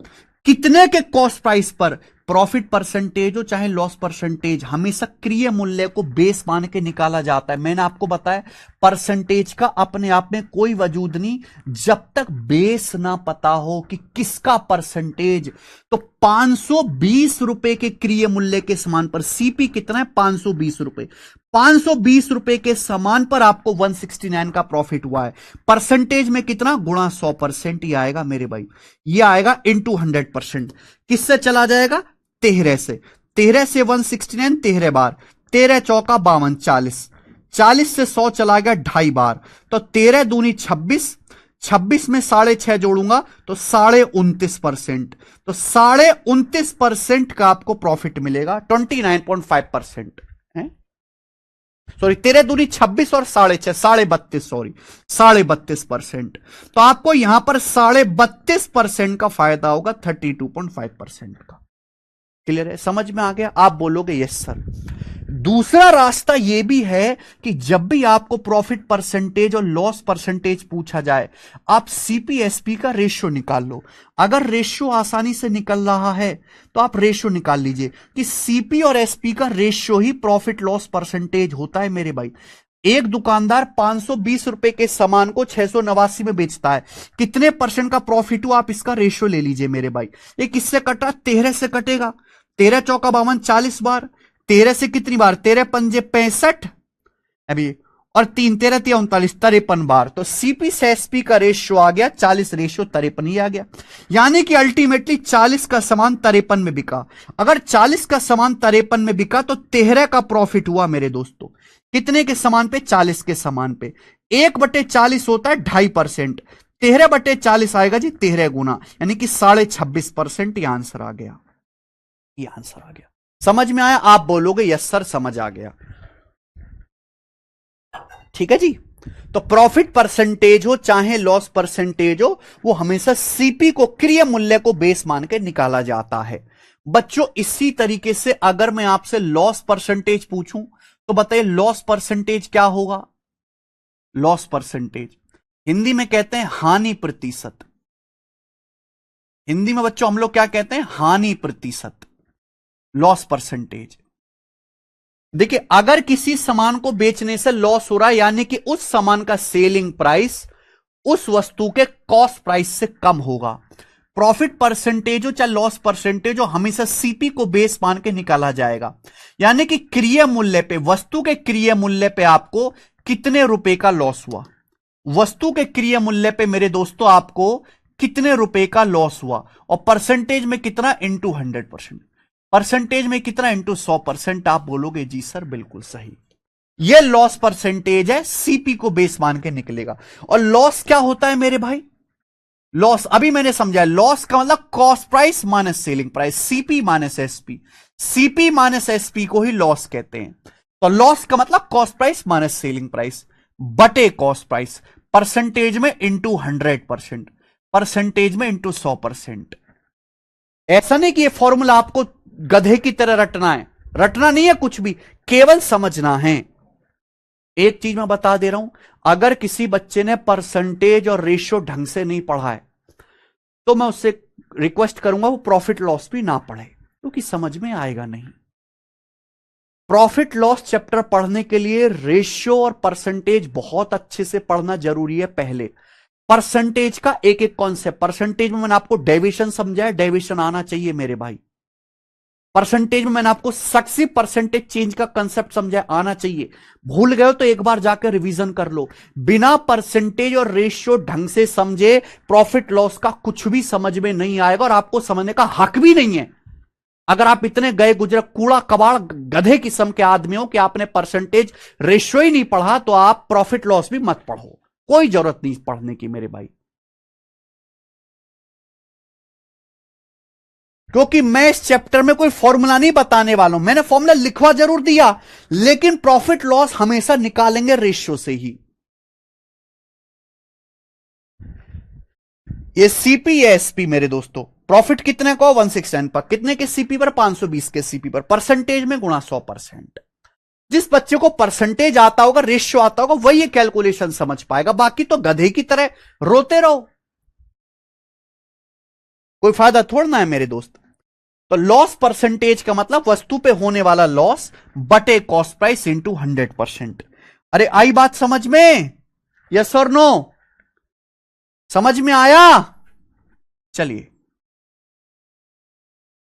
कितने के कॉस्ट प्राइस पर? प्रॉफिट परसेंटेज हो चाहे लॉस परसेंटेज, हमेशा क्रिय मूल्य को बेस मान के निकाला जाता है। मैंने आपको बताया परसेंटेज का अपने आप में कोई वजूद नहीं जब तक बेस ना पता हो कि किसका परसेंटेज। तो 520 रुपए के क्रिय मूल्य के समान पर सीपी कितना है? 520 रुपए। 520 रुपए के समान पर आपको 169 का प्रॉफिट हुआ है। परसेंटेज में कितना? गुणा 100% ही आएगा मेरे भाई, ये आएगा इंटू 100%। किससे चला जाएगा? 13 से। 13 से 169, 13 बार, 13 चौका 52, 40, 40 से 100 चला गया 2.5 बार, तो 13 दूनी 26, 26 में 6.5 जोड़ूंगा तो 29.5%, तो 29.5% का आपको प्रॉफिट मिलेगा। 29.5% है, सॉरी 13 दूनी 26 और 6.5, 32.5, सॉरी 32.5%। तो आपको यहां पर 32.5% का फायदा होगा 32.5% का। क्लियर है? समझ में आ गया? आप बोलोगे यस सर। दूसरा रास्ता यह भी है कि जब भी आपको प्रॉफिट परसेंटेज और लॉस परसेंटेज पूछा जाए, आप सीपीएसपी का रेशियो निकाल लो। अगर रेशियो आसानी से निकल रहा है तो आप रेशियो निकाल लीजिए कि सीपी और एसपी का रेशियो ही प्रॉफिट लॉस परसेंटेज होता है मेरे भाई। एक दुकानदार 520 रुपए के सामान को 689 में बेचता है, कितने परसेंट का प्रॉफिट हुआ? आप इसका रेशियो ले लीजिए मेरे भाई। ये किससे कटा? 13 से कटेगा। 13 चौका 52, 40 बार, 13 से कितनी बार? 13 पंजे 65 अभी, और 3 13 39, 53 बार। तो सीपी से एसपी का रेशियो आ गया 40 रेशियो 53 ही आ गया। यानी कि अल्टीमेटली 40 का सामान 53 में बिका। अगर 40 का सामान 53 में बिका तो 13 का प्रॉफिट हुआ मेरे दोस्तों। कितने के समान पे? 40 के समान पे। 1/40 होता है 2.5%, 13/40 आएगा जी 13 गुना, यानी कि 26.5%। ये आंसर आ गया, ये आंसर आ गया। समझ में आया? आप बोलोगे यस सर समझ आ गया। ठीक है जी। तो प्रॉफिट परसेंटेज हो चाहे लॉस परसेंटेज हो, वो हमेशा सीपी को, क्रिय मूल्य को बेस मान के निकाला जाता है। बच्चों इसी तरीके से अगर मैं आपसे लॉस परसेंटेज पूछूं तो बताइए लॉस परसेंटेज क्या होगा? लॉस परसेंटेज हिंदी में कहते हैं हानि प्रतिशत। हिंदी में बच्चों हम लोग क्या कहते हैं? हानि प्रतिशत, लॉस परसेंटेज। देखिए अगर किसी सामान को बेचने से लॉस हो रहा है, यानी कि उस सामान का सेलिंग प्राइस उस वस्तु के कॉस्ट प्राइस से कम होगा। प्रॉफिट परसेंटेज हो चाहे लॉस परसेंटेज हो, हमेशा सीपी को बेस मान के निकाला जाएगा। यानी कि क्रिय मूल्य पे, वस्तु के क्रिय मूल्य पे आपको कितने रुपए का लॉस हुआ, वस्तु के क्रिय मूल्य पे मेरे दोस्तों आपको कितने रुपए का लॉस हुआ, और परसेंटेज में कितना? इंटू 100%। परसेंटेज में कितना? इंटू 100%। आप बोलोगे जी सर बिल्कुल सही। यह लॉस परसेंटेज है, सीपी को बेस मान के निकलेगा। और लॉस क्या होता है मेरे भाई? लॉस अभी मैंने समझाया, लॉस का मतलब cost price minus selling price, CP minus SP. CP minus SP को ही लॉस कहते हैं। तो लॉस का मतलब cost price minus selling price बटे कॉस्ट प्राइस। परसेंटेज में इंटू 100%, परसेंटेज में इंटू 100%। ऐसा नहीं कि यह फॉर्मूला आपको गधे की तरह रटना है, रटना नहीं है कुछ भी, केवल समझना है। एक चीज मैं बता दे रहा हूं, अगर किसी बच्चे ने परसेंटेज और रेशियो ढंग से नहीं पढ़ा है तो मैं उससे रिक्वेस्ट करूंगा वो प्रॉफिट लॉस भी ना पढ़े, क्योंकि समझ में आएगा नहीं। प्रॉफिट लॉस चैप्टर पढ़ने के लिए रेशियो और परसेंटेज बहुत अच्छे से पढ़ना जरूरी है। पहले परसेंटेज का एक एक कॉन्सेप्ट, परसेंटेज में मैंने आपको डेविएशन समझाया, डेविएशन आना चाहिए मेरे भाई। परसेंटेज में मैंने आपको सक्सेसिव परसेंटेज चेंज का कंसेप्ट समझाया, आना चाहिए। भूल गए हो तो एक बार जाकर रिवीजन कर लो। बिना परसेंटेज और रेशियो ढंग से समझे प्रॉफिट लॉस का कुछ भी समझ में नहीं आएगा, और आपको समझने का हक भी नहीं है। अगर आप इतने गए गुजरे कूड़ा कबाड़ गधे किस्म के आदमी हो कि आपने परसेंटेज रेशियो ही नहीं पढ़ा, तो आप प्रॉफिट लॉस भी मत पढ़ो, कोई जरूरत नहीं पढ़ने की मेरे भाई। क्योंकि मैं इस चैप्टर में कोई फॉर्मूला नहीं बताने वाला हूं। मैंने फॉर्मूला लिखवा जरूर दिया, लेकिन प्रॉफिट लॉस हमेशा निकालेंगे रेशियो से ही। ये सीपी या एसपी मेरे दोस्तों, प्रॉफिट कितने का हो 169 पर, कितने के सीपी पर, 520 के सीपी पर, परसेंटेज में गुणा 100%। जिस बच्चे को परसेंटेज आता होगा, रेशियो आता होगा, वही ये कैलकुलेशन समझ पाएगा, बाकी तो गधे की तरह रोते रहो, कोई फायदा थोड़ा ना है मेरे दोस्त। तो लॉस परसेंटेज का मतलब वस्तु पे होने वाला लॉस बटे कॉस्ट प्राइस इंटू 100%। अरे आई बात समझ में? यस और नो? समझ में आया? चलिए,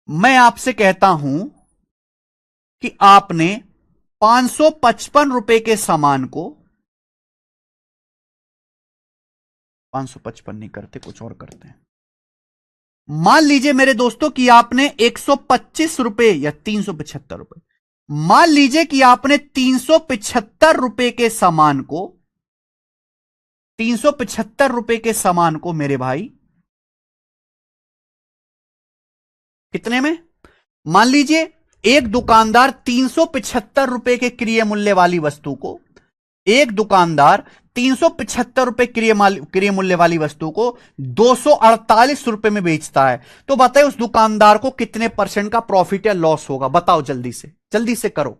मैं आपसे कहता हूं कि आपने 555 रुपए के सामान को, 555 नहीं करते, कुछ और करते हैं। मान लीजिए मेरे दोस्तों कि आपने 125 रुपए या 375 रुपए, मान लीजिए कि आपने 375 रुपए के सामान को, 375 रुपए के सामान को मेरे भाई कितने में, मान लीजिए एक दुकानदार 375 रुपए के क्रय मूल्य वाली वस्तु को, एक दुकानदार 375 रुपए क्रय मूल्य वाली वस्तु को 248 रुपए में बेचता है। तो बताइए उस दुकानदार को कितने परसेंट का प्रॉफिट या लॉस होगा? बताओ जल्दी से करो।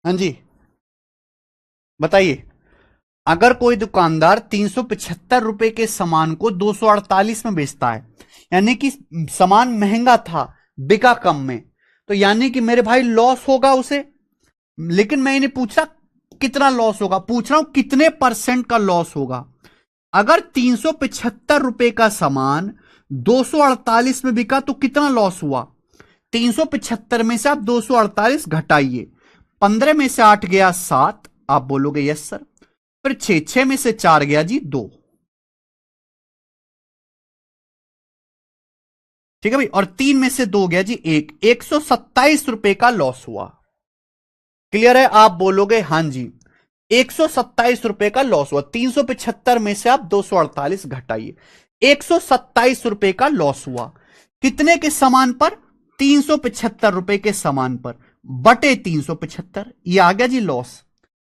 हाँ जी, बताइए। अगर कोई दुकानदार 375 रुपए के सामान को 248 में बेचता है, यानी कि सामान महंगा था, बिका कम में, तो यानी कि मेरे भाई लॉस होगा उसे। लेकिन मैं इन्हें पूछ रहा कितना लॉस होगा, पूछ रहा हूं कितने परसेंट का लॉस होगा। अगर 375 रुपए का सामान 248 में बिका तो कितना लॉस हुआ। 375 में से आप 248 घटाइए, 15 में से 8 गया 7, आप बोलोगे यस सर। फिर 6 में से 4 गया जी 2, ठीक है भाई, और 3 में से 2 गया जी 1, 127 रुपए का लॉस हुआ। क्लियर है, आप बोलोगे हां जी। 127 रुपए का लॉस हुआ, 375 में से आप 248 घटाइए, 127 रुपए का लॉस हुआ। कितने के सामान पर, 375 रुपए के सामान पर, बटे 375, ये आ गया जी लॉस।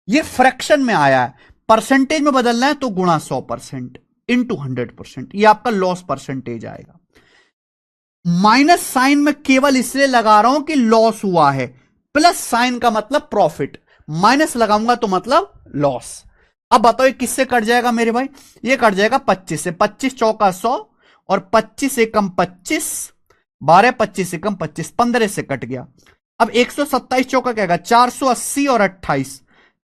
ये फ्रैक्शन में आया है, परसेंटेज में बदलना है तो गुणा 100% इंटू 100%, ये आपका लॉस परसेंटेज आएगा। माइनस साइन में केवल इसलिए लगा रहा हूं कि लॉस हुआ है, प्लस साइन का मतलब प्रॉफिट, माइनस लगाऊंगा तो मतलब लॉस। अब बताओ ये किससे कट जाएगा मेरे भाई, ये कट जाएगा 25 से, 25 चौका 100 और 25 एकम 25, 12 25 एकम 25, 15 से कट गया। अब 127 चौका क्या आएगा, 480 और 28,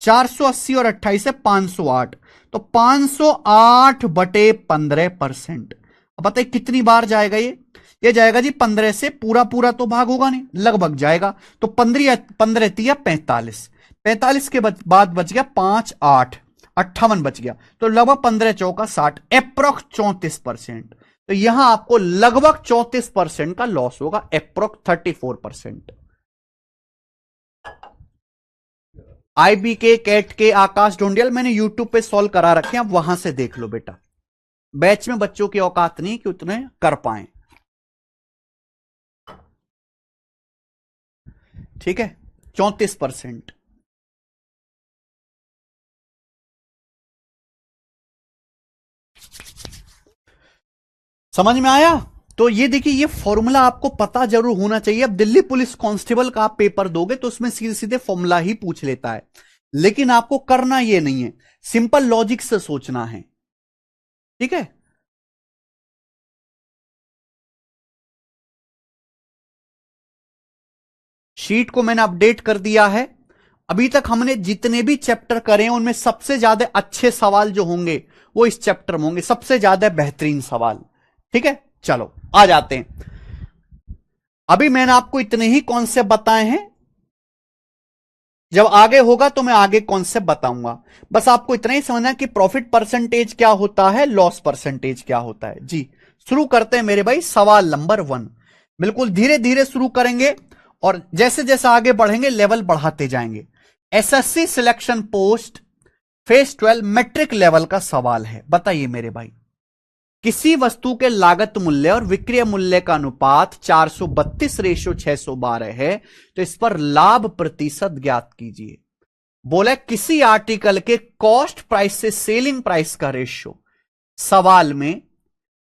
480 और 28 है 508, तो 508 बटे 15%। अब बताइए कितनी बार जाएगा ये जाएगा जी 15 से, पूरा पूरा तो भाग होगा नहीं, लगभग जाएगा, तो 15 तिया 45, 45 के बाद बच गया 5 8 58 बच गया, तो लगभग 15 चौका 60, एप्रोक्स 34%। तो यहां आपको लगभग 34% का लॉस होगा, एप्रोक्स 34%। आईबी के, कैट के, आकाश ढूंढियल मैंने यूट्यूब पे सॉल्व करा रखे हैं, आप वहां से देख लो बेटा। बैच में बच्चों की औकात नहीं कि उतने कर पाए, ठीक है, 34%। समझ में आया। तो ये देखिए, ये फॉर्मूला आपको पता जरूर होना चाहिए। अब दिल्ली पुलिस कांस्टेबल का आप पेपर दोगे तो उसमें सीधे सीधे फॉर्मूला ही पूछ लेता है, लेकिन आपको करना ये नहीं है, सिंपल लॉजिक से सोचना है, ठीक है। शीट को मैंने अपडेट कर दिया है। अभी तक हमने जितने भी चैप्टर करे हैं उनमें सबसे ज्यादा अच्छे सवाल जो होंगे वो इस चैप्टर में होंगे, सबसे ज्यादा बेहतरीन सवाल, ठीक है। चलो आ जाते हैं। अभी मैंने आपको इतने ही कॉन्सेप्ट बताए हैं, जब आगे होगा तो मैं आगे कॉन्सेप्ट बताऊंगा। बस आपको इतना ही समझना कि प्रॉफिट परसेंटेज क्या होता है, लॉस परसेंटेज क्या होता है। जी शुरू करते हैं मेरे भाई, सवाल नंबर 1। बिल्कुल धीरे धीरे शुरू करेंगे और जैसे जैसे आगे बढ़ेंगे लेवल बढ़ाते जाएंगे। SSC selection post phase 12 matric level का सवाल है। बताइए मेरे भाई, किसी वस्तु के लागत मूल्य और विक्रय मूल्य का अनुपात 432:612 है, तो इस पर लाभ प्रतिशत ज्ञात कीजिए। बोला किसी आर्टिकल के कॉस्ट प्राइस से सेलिंग प्राइस का रेशियो। सवाल में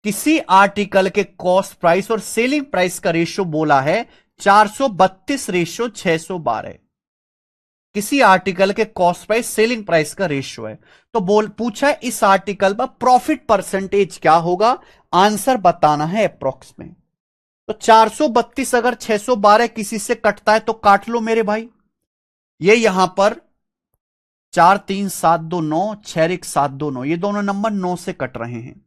किसी आर्टिकल के कॉस्ट प्राइस और सेलिंग प्राइस का रेशियो बोला है 432:612। किसी आर्टिकल के कॉस्ट प्राइस सेलिंग प्राइस का रेशियो है, तो पूछा है इस आर्टिकल पर प्रॉफिट परसेंटेज क्या होगा, आंसर बताना है अप्रोक्स में। तो 432 अगर 612 किसी से कटता है तो काट लो मेरे भाई। ये यहां पर 4 3 7 2 9, 6 1 7 2 9, ये दोनों नंबर 9 से कट रहे हैं,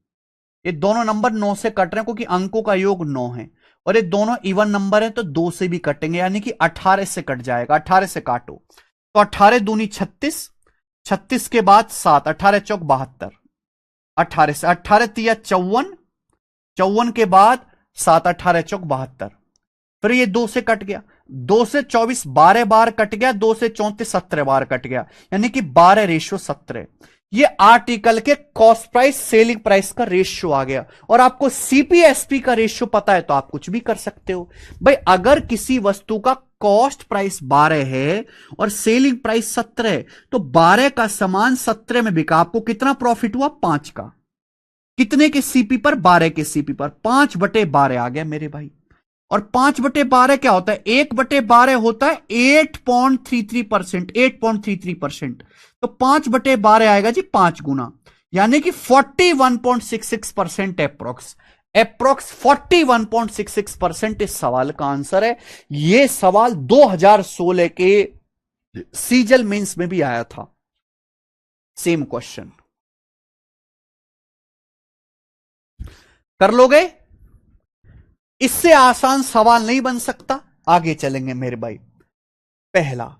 ये दोनों नंबर 9 से कट रहे हैं क्योंकि अंकों का योग 9 है, और ये दोनों इवन नंबर है तो 2 से भी कटेंगे, यानी कि 18 से कट जाएगा। 18 से काटो तो 18 दूनी 36, 36 के बाद 7, 18 चौक 72, 18 से 18 तिया 54, 54 के बाद 7, 18 चौक 72, फिर ये 2 से कट गया, 2 से 24 12 बार कट गया, 2 से 34 17 बार कट गया, यानी कि 12:17। ये आर्टिकल के कॉस्ट प्राइस सेलिंग प्राइस का रेशियो आ गया। और आपको सीपीएसपी का रेशियो पता है तो आप कुछ भी कर सकते हो भाई। अगर किसी वस्तु का कॉस्ट प्राइस 12 है और सेलिंग प्राइस 17 है, तो 12 का सामान 17 में बिका, आपको कितना प्रॉफिट हुआ, 5 का। कितने के सीपी पर, 12 के सीपी पर, 5/12 आ गया मेरे भाई। और 5/12 क्या होता है? 1/12 होता है 8.33%, 8.33%। तो 5/12 आएगा जी 5 गुना, यानी कि 41.66% अप्रोक्स, अप्रोक्स 41.66% इस सवाल का आंसर है। यह सवाल 2016 के सीजल मेंस में भी आया था, सेम क्वेश्चन। कर लोगे? इससे आसान सवाल नहीं बन सकता। आगे चलेंगे मेरे भाई। पहला,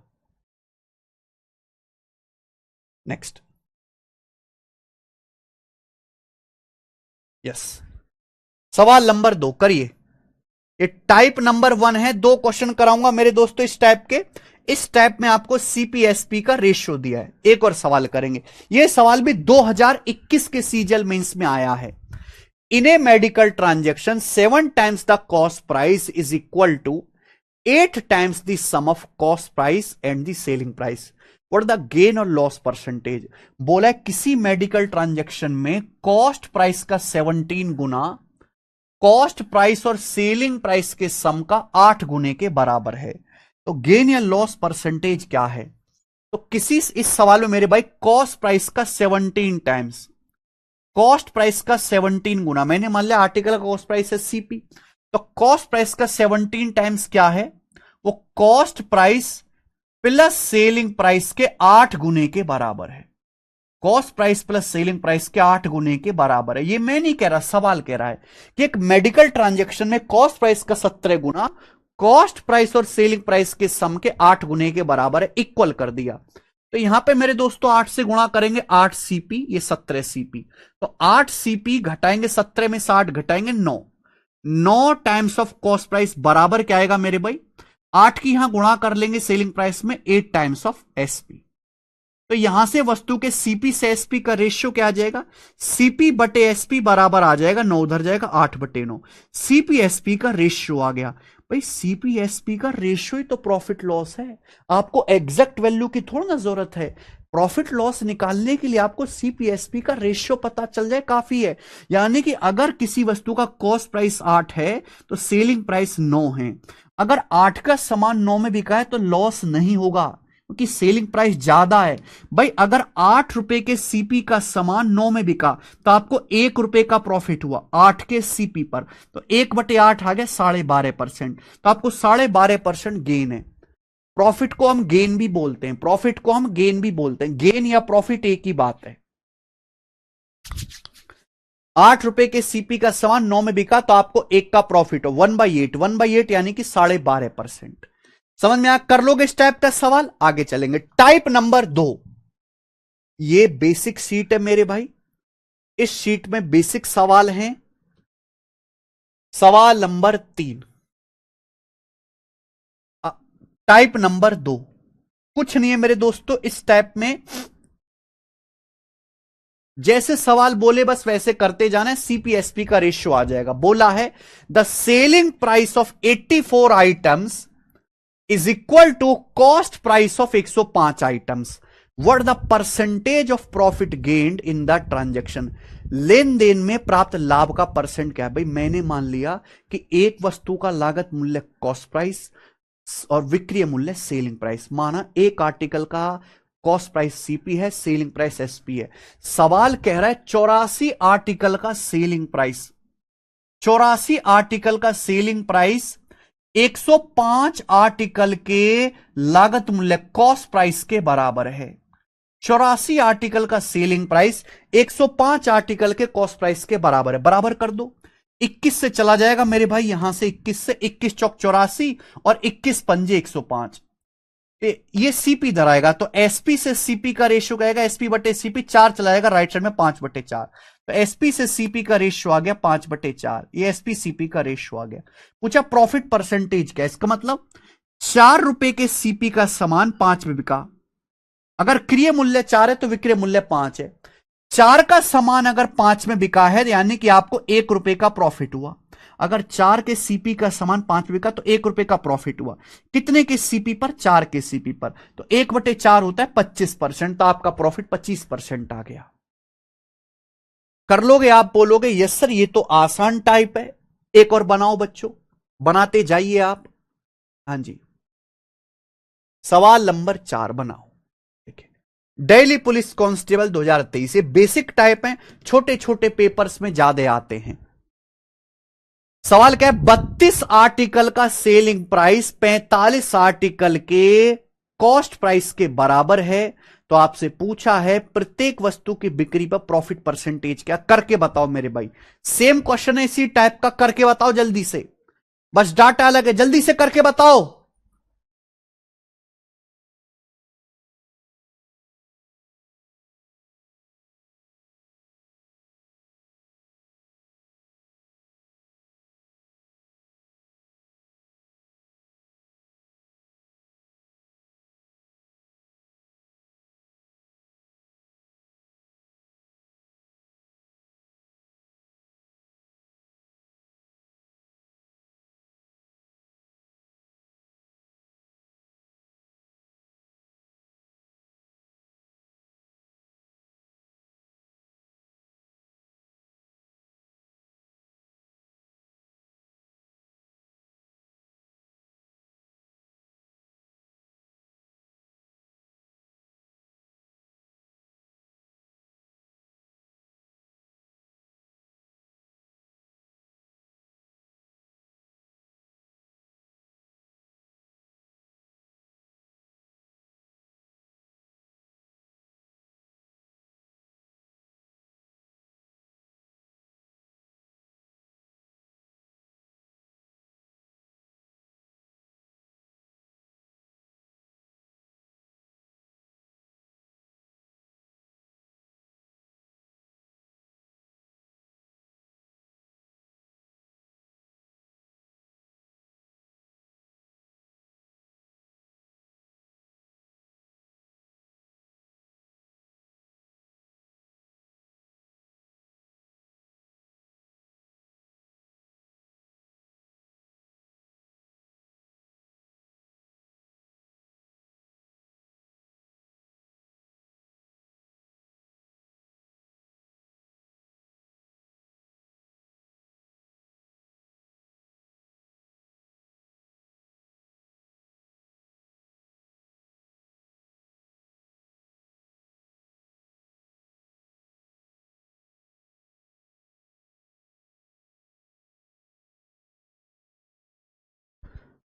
नेक्स्ट, यस, सवाल नंबर 2 करिए। ये टाइप नंबर 1 है। 2 क्वेश्चन कराऊंगा मेरे दोस्तों इस टाइप के। इस टाइप में आपको सीपीएसपी का रेशियो दिया है। एक और सवाल करेंगे। यह सवाल भी 2021 के सीजल मेंस में आया है। In a medical transaction 7 times the cost price is equal to 8 times the sum of cost price and the selling price, what the gain और लॉस परसेंटेज। बोला है किसी मेडिकल ट्रांजेक्शन में कॉस्ट प्राइस का 17 गुना कॉस्ट प्राइस और selling price के sum का 8 गुने के बराबर है, तो गेन या लॉस परसेंटेज क्या है? तो किसी इस सवाल में मेरे भाई कॉस्ट प्राइस का 17 टाइम्स, कॉस्ट प्राइस का 17 गुना, मैंने मान लिया आर्टिकल का कॉस्ट प्राइस है सीपी, तो कॉस्ट प्राइस का 17 टाइम्स क्या है? वो cost price plus selling price के 8 गुने के बराबर है। Cost price plus selling price के 8 गुने के बराबर है। ये मैं नहीं कह रहा, सवाल कह रहा है कि एक मेडिकल ट्रांजैक्शन में कॉस्ट प्राइस का 17 गुना कॉस्ट प्राइस और सेलिंग प्राइस के सम के 8 गुने के बराबर है, इक्वल कर दिया। तो यहां पे मेरे दोस्तों 8 से गुणा करेंगे 8 सीपी, ये 17 सीपी, तो 8 सीपी घटाएंगे 17 में 60 घटाएंगे 9, 9 टाइम्स ऑफ कॉस्ट प्राइस बराबर क्या आएगा मेरे भाई? 8 की यहां गुणा कर लेंगे सेलिंग प्राइस में 8 टाइम्स ऑफ एसपी। तो यहां से वस्तु के सीपी से एसपी का रेशियो क्या आ जाएगा? सीपी बटे एसपी बराबर आ जाएगा 9, उधर जाएगा 8/9, सीपी एसपी का रेशियो आ गया। भाई सीपी एसपी का रेशियो ही तो प्रॉफिट लॉस है। आपको एग्जैक्ट वैल्यू की थोड़ा ना जरूरत है। प्रॉफिट लॉस निकालने के लिए आपको सीपीएसपी का रेशियो पता चल जाए काफी है। यानी कि अगर किसी वस्तु का कॉस्ट प्राइस 8 है तो सेलिंग प्राइस 9 है। अगर 8 का सामान 9 में बिका है तो लॉस नहीं होगा, क्योंकि सेलिंग प्राइस ज्यादा है। भाई अगर 8 रुपए के सीपी का सामान 9 में बिका तो आपको 1 रुपए का प्रॉफिट हुआ 8 के सीपी पर, तो 1/8 आ गया 12.5%, तो आपको 12.5% गेन है। प्रॉफिट को हम गेन भी बोलते हैं, प्रॉफिट को हम गेन भी बोलते हैं। गेन या प्रॉफिट एक ही बात है। 8 रुपए के सीपी का सामान 9 में बिका तो आपको 1 का प्रॉफिट हो 1/8, 1/8 यानी कि 12.5%। समझ में आ? कर लोगे इस टाइप का सवाल? आगे चलेंगे। टाइप नंबर 2, ये बेसिक शीट है मेरे भाई। इस शीट में बेसिक सवाल हैं। सवाल नंबर 3, टाइप नंबर 2, कुछ नहीं है मेरे दोस्तों। इस टाइप में जैसे सवाल बोले बस वैसे करते जाना है, सीपीएसपी का रेशियो आ जाएगा। बोला है the selling price of 84 items is equal to cost price of 105 items, what the percentage of profit gained in the transaction. लेन देन में प्राप्त लाभ का परसेंट क्या है? भाई मैंने मान लिया कि एक वस्तु का लागत मूल्य कॉस्ट प्राइस और विक्रय मूल्य सेलिंग प्राइस। माना एक आर्टिकल का कॉस्ट प्राइस सीपी है, सेलिंग प्राइस एसपी है। सवाल कह रहा है 84 आर्टिकल का सेलिंग प्राइस, 84 आर्टिकल का सेलिंग प्राइस 105 आर्टिकल के लागत मूल्य कॉस्ट प्राइस के बराबर है। 84 आर्टिकल का सेलिंग प्राइस 105 आर्टिकल के कॉस्ट प्राइस के बराबर है। बराबर कर दो, 21 से चला जाएगा मेरे भाई, यहां से 21 से 21 चौक 84 और 21 पंजे 105। ये सीपी इधर आएगा तो एसपी से सीपी का रेशियो आएगा एसपी बटे सीपी, 4 चला जाएगा राइट साइड में 5/4, तो एसपी से सीपी का रेशियो आ गया 5/4। ये एसपी सीपी का रेशियो आ गया। पूछा प्रॉफिट परसेंटेज क्या? इसका मतलब 4 रुपए के सीपी का सामान 5 में बिका। अगर क्रय मूल्य 4 है तो विक्रय मूल्य 5 है। 4 का सामान अगर 5 में बिका है यानी कि आपको 1 रुपए का प्रॉफिट हुआ। अगर 4 के सीपी का सामान 5 बिका तो 1 रुपए का प्रॉफिट हुआ। कितने के सीपी पर? 4 के सीपी पर, तो 1/4 होता है 25%, तो आपका प्रॉफिट 25% आ गया। कर लोगे? आप बोलोगे यस सर ये तो आसान टाइप है, एक और बनाओ बच्चों। बनाते जाइए आप। हाँ जी, सवाल नंबर 4 बनाओ। देखिए, दिल्ली पुलिस कांस्टेबल 2023 ये बेसिक टाइप है, छोटे छोटे पेपर्स में ज्यादा आते हैं। सवाल क्या है, 32 आर्टिकल का सेलिंग प्राइस 45 आर्टिकल के कॉस्ट प्राइस के बराबर है। तो आपसे पूछा है प्रत्येक वस्तु की बिक्री पर प्रॉफिट परसेंटेज क्या, करके बताओ मेरे भाई। सेम क्वेश्चन है इसी टाइप का, करके बताओ जल्दी से। बस डाटा अलग है, जल्दी से करके बताओ।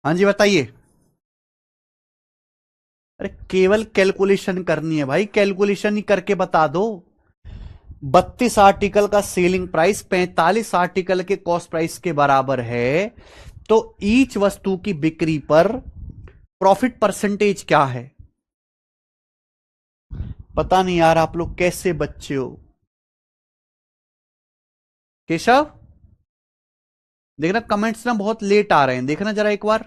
हाँ जी बताइए। अरे केवल कैलकुलेशन करनी है भाई, कैलकुलेशन ही करके बता दो। 32 आर्टिकल का सेलिंग प्राइस 45 आर्टिकल के कॉस्ट प्राइस के बराबर है, तो ईच वस्तु की बिक्री पर प्रॉफिट परसेंटेज क्या है। पता नहीं यार आप लोग कैसे बच्चे हो। केशव, देखना कमेंट्स ना बहुत लेट आ रहे हैं, देखना जरा एक बार।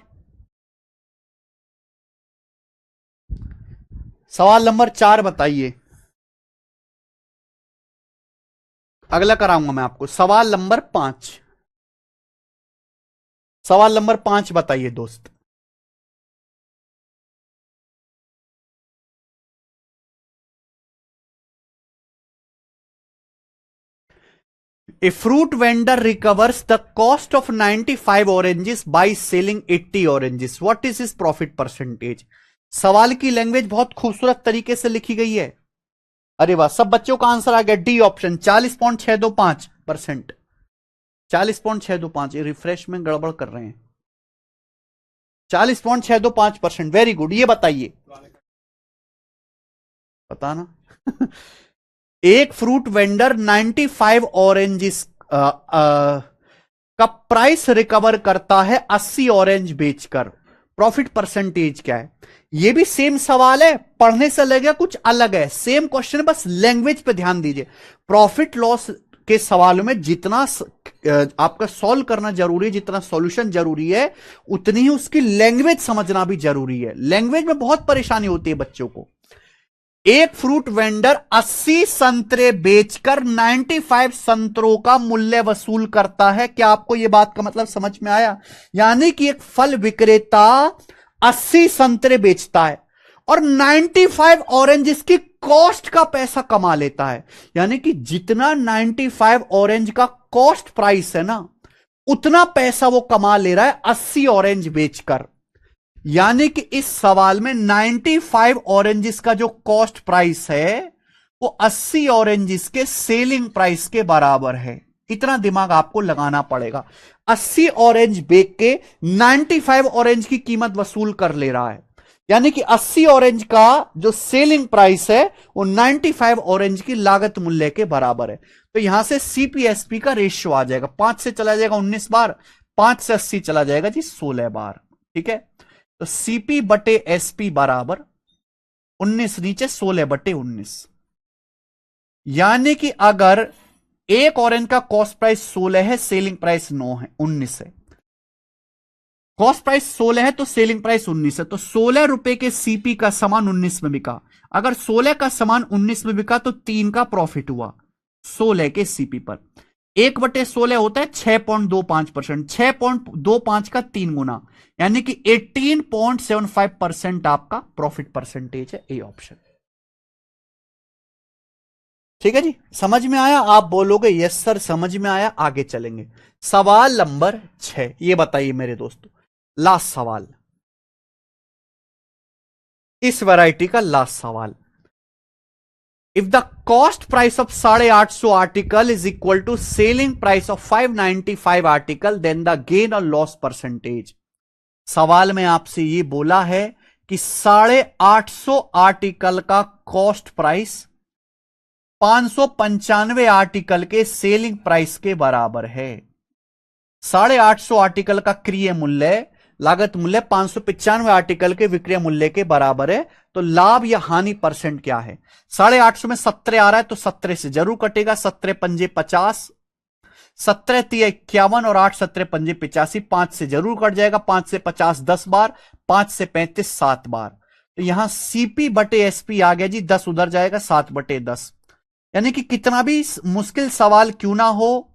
सवाल नंबर 4 बताइए। अगला कराऊंगा मैं आपको, सवाल नंबर 5। सवाल नंबर 5 बताइए दोस्त। A fruit vendor recovers the cost of 95 oranges by selling 80 oranges. What is his profit percentage? सवाल की लैंग्वेज बहुत खूबसूरत तरीके से लिखी गई है। अरे वाह, सब बच्चों का आंसर आ गया, डी ऑप्शन 40.625%। 40.625, रिफ्रेश में गड़बड़ कर रहे हैं। 40.625%, वेरी गुड। ये बताइए, पता ना। एक फ्रूट वेंडर 95 ऑरेंजेस का प्राइस रिकवर करता है 80 ऑरेंज बेचकर, प्रॉफिट परसेंटेज क्या है। ये भी सेम सवाल है, पढ़ने से लगेगा कुछ अलग है, सेम क्वेश्चन, बस लैंग्वेज पे ध्यान दीजिए। प्रॉफिट लॉस के सवालों में जितना आपका सॉल्व करना जरूरी है, जितना सॉल्यूशन जरूरी है, उतनी ही उसकी लैंग्वेज समझना भी जरूरी है। लैंग्वेज में बहुत परेशानी होती है बच्चों को। एक फ्रूट वेंडर 80 संतरे बेचकर 95 संतरों का मूल्य वसूल करता है। क्या आपको यह बात का मतलब समझ में आया? यानी कि एक फल विक्रेता 80 संतरे बेचता है और 95 ऑरेंज की कॉस्ट का पैसा कमा लेता है। यानी कि जितना 95 ऑरेंज का कॉस्ट प्राइस है ना, उतना पैसा वो कमा ले रहा है 80 ऑरेंज बेचकर। यानी कि इस सवाल में 95 ऑरेंजेस का जो कॉस्ट प्राइस है वो 80 ऑरेंजेस के सेलिंग प्राइस के बराबर है। इतना दिमाग आपको लगाना पड़ेगा। 80 ऑरेंज बेच के 95 ऑरेंज की कीमत वसूल कर ले रहा है। यानी कि 80 ऑरेंज का जो सेलिंग प्राइस है वो 95 ऑरेंज की लागत मूल्य के बराबर है। तो यहां से सीपीएसपी का रेशियो आ जाएगा, 5 से चला जाएगा 19 बार, 5 से 80 चला जाएगा जी 16 बार। ठीक है, तो सीपी बटे एसपी बराबर 19 नीचे 16 बटे 19। यानी कि अगर एक ऑरेंज का कॉस्ट प्राइस 16 है, सेलिंग प्राइस 9 है 19 है। कॉस्ट प्राइस 16 है तो सेलिंग प्राइस 19 है, तो 16 रुपए के सीपी का सामान 19 में बिका। अगर 16 का सामान 19 में बिका तो 3 का प्रॉफिट हुआ 16 के सीपी पर। 1/16 होता है 6.25%, 6.25 का 3 गुना, यानी कि 18.75% आपका प्रॉफिट परसेंटेज है। A option. ठीक है जी, समझ में आया? आप बोलोगे यस सर समझ में आया। आगे चलेंगे, सवाल नंबर 6। ये बताइए मेरे दोस्तों, लास्ट सवाल, इस वैरायटी का लास्ट सवाल। If the cost price of 850 article is equal to selling price of 595 article, then the gain और लॉस परसेंटेज। सवाल में आपसे ये बोला है कि 850 आर्टिकल का कॉस्ट प्राइस 595 आर्टिकल के सेलिंग प्राइस के बराबर है। 850 आर्टिकल का क्रय मूल्य, लागत मूल्य 595 आर्टिकल के विक्रय मूल्य के बराबर है। तो लाभ या हानि परसेंट क्या है? 850 में 17 आ रहा है तो 17 से जरूर कटेगा। 17 पंजे 50, 17 तिया 51 और 8 17 पंजे 85, 5 से जरूर कट जाएगा। 5 से 50 10 बार, 5 से 35 7 बार। तो यहां सीपी बटे एसपी आ गया जी, 10 उधर जाएगा 7 बटे 10। यानी कि कितना भी मुश्किल सवाल क्यों ना हो,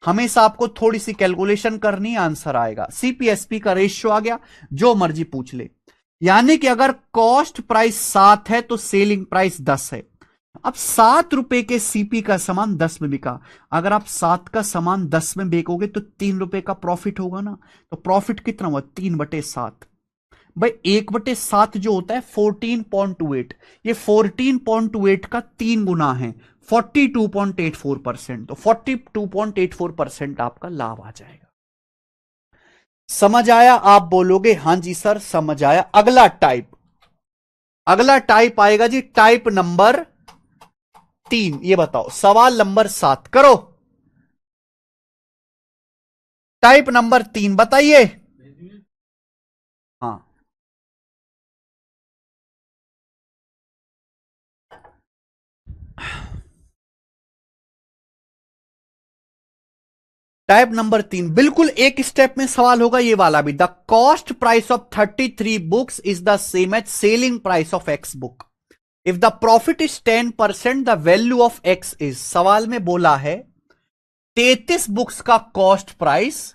हमेशा आपको थोड़ी सी कैलकुलेशन करनी, आंसर आएगा। सीपीएसपी का रेशियो आ गया, जो मर्जी पूछ ले। यानी कि अगर कॉस्ट प्राइस 7 है तो सेलिंग प्राइस 10 है। अब 7 रुपए के सीपी का सामान 10 में बिका। अगर आप 7 का सामान 10 में बेचोगे तो 3 रुपए का प्रॉफिट होगा ना। तो प्रॉफिट कितना हुआ? 3/7। भाई 1/7 जो होता है 14.28, ये 14.28 का 3 गुना है, 42.84%। तो 42.84% आपका लाभ आ जाएगा। समझ आया? आप बोलोगे हां जी सर समझ आया। अगला टाइप, अगला टाइप आएगा जी टाइप नंबर 3। ये बताओ, सवाल नंबर 7 करो। टाइप नंबर 3 बताइए। हाँ, टाइप नंबर 3 बिल्कुल एक स्टेप में सवाल होगा ये वाला भी। The cost price of 33 books is the same as selling price of x book. If the profit is 10%, the value of x is. सवाल में बोला है 33 बुक्स का कॉस्ट प्राइस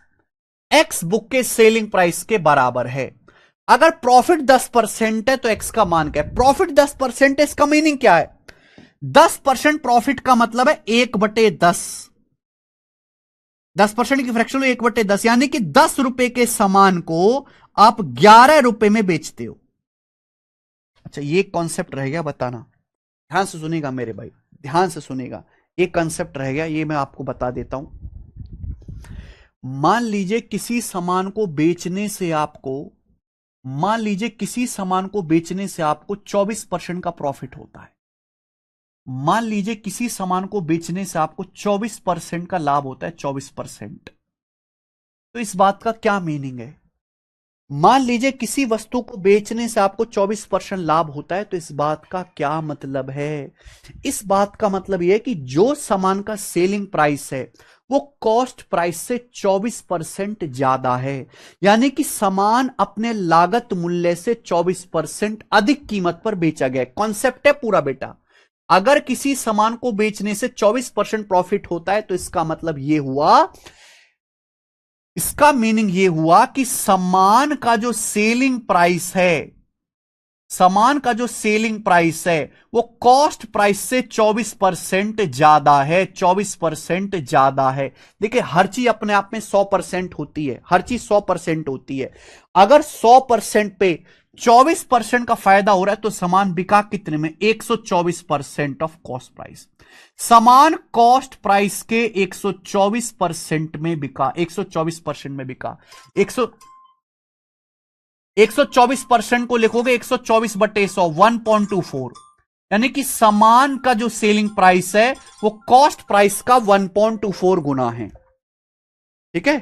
एक्स बुक के सेलिंग प्राइस के बराबर है। अगर प्रॉफिट 10% है तो एक्स का मान क्या है? प्रॉफिट 10% है, इसका मीनिंग क्या है? 10% प्रॉफिट का मतलब है 1/10। 10% की फ्रैक्शन 1/10, यानी कि 10 रुपए के सामान को आप 11 रुपए में बेचते हो। अच्छा, ये कॉन्सेप्ट रह गया बताना, ध्यान से सुनेगा मेरे भाई, ध्यान से सुनेगा। एक कॉन्सेप्ट रह गया, ये मैं आपको बता देता हूं। मान लीजिए किसी सामान को बेचने से आपको, मान लीजिए किसी सामान को बेचने से आपको 24% का प्रॉफिट होता है। मान लीजिए किसी सामान को बेचने से आपको 24% का लाभ होता है, 24%। तो इस बात का क्या मीनिंग है? मान लीजिए किसी वस्तु को बेचने से आपको 24% लाभ होता है, तो इस बात का क्या मतलब है? इस बात का मतलब यह है कि जो सामान का सेलिंग प्राइस है वो कॉस्ट प्राइस से 24% ज्यादा है। यानी कि सामान अपने लागत मूल्य से 24% अधिक कीमत पर बेचा गया। कॉन्सेप्ट है पूरा बेटा। अगर किसी सामान को बेचने से 24% प्रॉफिट होता है तो इसका मतलब यह हुआ, इसका मीनिंग यह हुआ कि सामान का जो सेलिंग प्राइस है सामान का जो सेलिंग प्राइस है वो कॉस्ट प्राइस से 24% ज्यादा है, 24% ज्यादा है। देखिए हर चीज अपने आप में 100% होती है, हर चीज 100% होती है। अगर 100% पे 24% का फायदा हो रहा है तो सामान बिका कितने में? 124% ऑफ कॉस्ट प्राइस। सामान कॉस्ट प्राइस के 124% में बिका, 124% में बिका। 124% को लिखोगे 124/100, 1.24, यानी कि सामान का जो सेलिंग प्राइस है वो कॉस्ट प्राइस का 1.24 गुना है। ठीक है,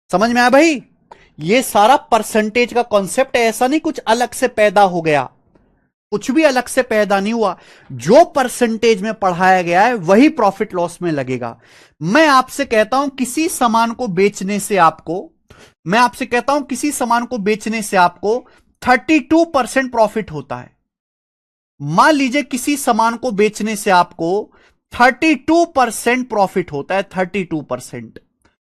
समझ में आया भाई? ये सारा परसेंटेज का कॉन्सेप्ट है, ऐसा नहीं कुछ अलग से पैदा हो गया, कुछ भी अलग से पैदा नहीं हुआ। जो परसेंटेज में पढ़ाया गया है वही प्रॉफिट लॉस में लगेगा। मैं आपसे कहता हूं किसी सामान को बेचने से आपको, मैं आपसे कहता हूं किसी सामान को बेचने से आपको 32% प्रॉफिट होता है। मान लीजिए किसी सामान को बेचने से आपको 32% प्रॉफिट होता है, 32%।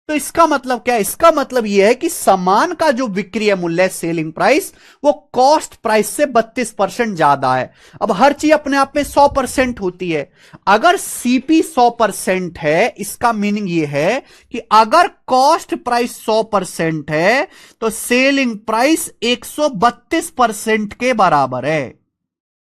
तो इसका मतलब क्या है? इसका मतलब यह है कि सामान का जो विक्रय मूल्य है, सेलिंग प्राइस, वो कॉस्ट प्राइस से 32% ज्यादा है। अब हर चीज अपने आप में 100% होती है। अगर सीपी 100% है, इसका मीनिंग यह है कि अगर कॉस्ट प्राइस 100% है तो सेलिंग प्राइस 132% के बराबर है।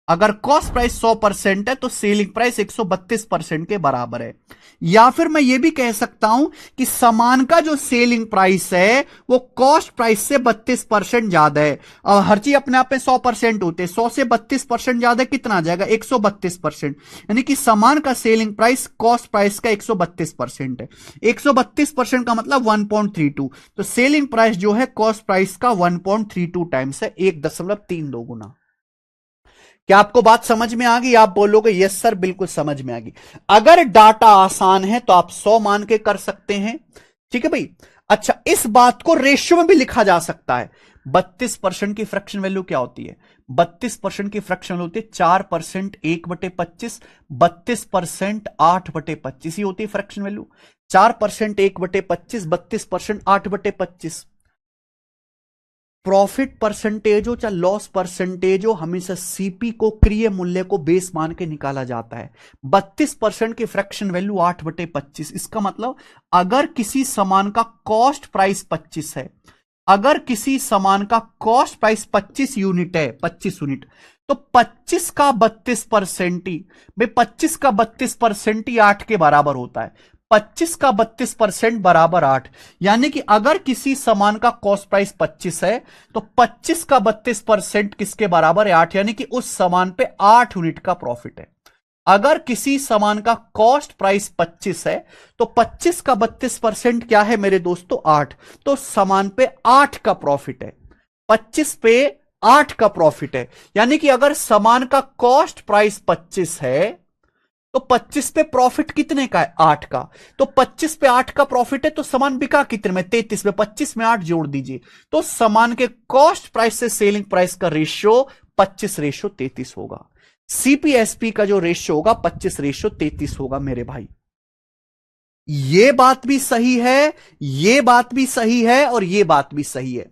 अगर कॉस्ट प्राइस 100% है तो सेलिंग प्राइस 132% के बराबर है। या फिर मैं यह भी कह सकता हूं कि सामान का जो सेलिंग प्राइस है वो कॉस्ट प्राइस से 32% ज्यादा है। और हर चीज अपने आप में 100% होते हैं, 100 से 32% ज्यादा कितना आ जाएगा? 132%। यानी कि सामान का सेलिंग प्राइस कॉस्ट प्राइस का 132% है। 132% का मतलब 1.32, तो सेलिंग प्राइस जो है कॉस्ट प्राइस का 1.32 टाइम्स है, 1.32 गुना। क्या आपको बात समझ में आ गई? आप बोलोगे यस सर बिल्कुल समझ में आ गई। अगर डाटा आसान है तो आप 100 मान के कर सकते हैं। ठीक है भाई। अच्छा, इस बात को रेशियो में भी लिखा जा सकता है। 32% की फ्रैक्शन वैल्यू क्या होती है? 32% की फ्रैक्शन वैल्यू होती है 4% 1/25, 32% 8/25 ही होती है फ्रैक्शन वैल्यू। 4% 1/25, 32% 8/25। प्रॉफिट परसेंटेज हो चाहे लॉस परसेंटेज हो, हमेशा सीपी को, क्रिय मूल्य को बेस मान के निकाला जाता है। 32% की फ्रैक्शन वैल्यू 8/25। इसका मतलब अगर किसी सामान का कॉस्ट प्राइस 25 है, अगर किसी सामान का कॉस्ट प्राइस 25 यूनिट है, 25 यूनिट, तो 25 का 32% ही, भाई 25 का 32% ही 8 के बराबर होता है। 25 का 32% बराबर 8। यानी कि अगर किसी सामान का कॉस्ट प्राइस 25 है तो 25 का 32% किसके बराबर है? 8। यानी कि उस सामान पे 8 यूनिट का प्रॉफिट है। अगर किसी सामान का कॉस्ट प्राइस 25 है तो 25 का 32% क्या है मेरे दोस्तों? 8। तो सामान पे 8 का प्रॉफिट है, 25 पे 8 का प्रॉफिट है। यानी कि अगर सामान का कॉस्ट प्राइस 25 है तो 25 पे प्रॉफिट कितने का है? 8 का। तो 25 पे 8 का प्रॉफिट है, तो सामान बिका कितने में? 33 में। 25 में 8 जोड़ दीजिए, तो सामान के कॉस्ट प्राइस से सेलिंग प्राइस का रेशियो 25:33 होगा। सीपीएसपी का जो रेशियो होगा 25:33 होगा मेरे भाई। ये बात भी सही है, ये बात भी सही है, और ये बात भी सही है।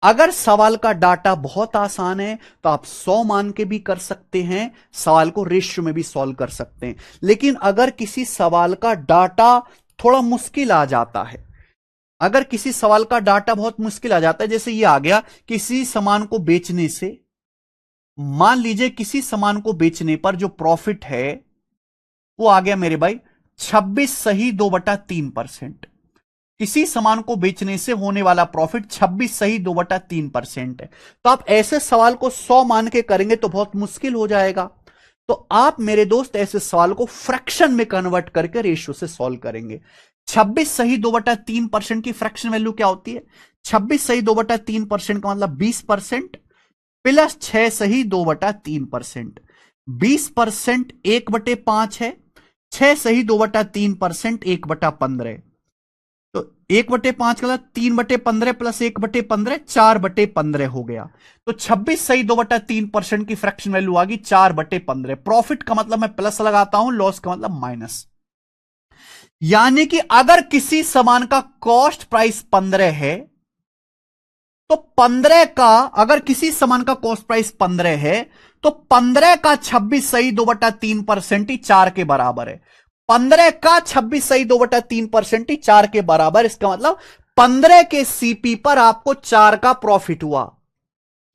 अगर सवाल का डाटा बहुत आसान है तो आप 100 मान के भी कर सकते हैं, सवाल को रेशियो में भी सॉल्व कर सकते हैं। लेकिन अगर किसी सवाल का डाटा थोड़ा मुश्किल आ जाता है, अगर किसी सवाल का डाटा बहुत मुश्किल आ जाता है, जैसे ये आ गया, किसी सामान को बेचने से, मान लीजिए किसी सामान को बेचने पर जो प्रॉफिट है वो आ गया मेरे भाई 26 सही 2/3%। किसी सामान को बेचने से होने वाला प्रॉफिट 26 सही 2/3% है। तो आप ऐसे सवाल को 100 मान के करेंगे तो बहुत मुश्किल हो जाएगा। तो आप मेरे दोस्त ऐसे सवाल को फ्रैक्शन में कन्वर्ट करके रेशियो से सॉल्व करेंगे। 26 सही 2/3% की फ्रैक्शन वैल्यू क्या होती है? 26 सही 2/3% का मतलब 20% प्लस 6 सही 2/3%। 20% 1/5 है, 6 सही 2/3% 1/15। तो 1/5 का मतलब 3/15 प्लस 1/15 4/15 हो गया। तो 26 सही 2/3% की फ्रैक्शन वैल्यू आ गई 4/15। प्रॉफिट का मतलब मैं प्लस लगाता हूं, लॉस का मतलब माइनस। यानी कि अगर किसी सामान का कॉस्ट प्राइस 15 है, तो 15 का, अगर किसी सामान का कॉस्ट प्राइस 15 है, तो 15 का 26 सही 2/3% ही 4 के बराबर है। 15 का 26 सही 2/3% ही 4 के बराबर। इसका मतलब 15 के सीपी पर आपको 4 का प्रॉफिट हुआ।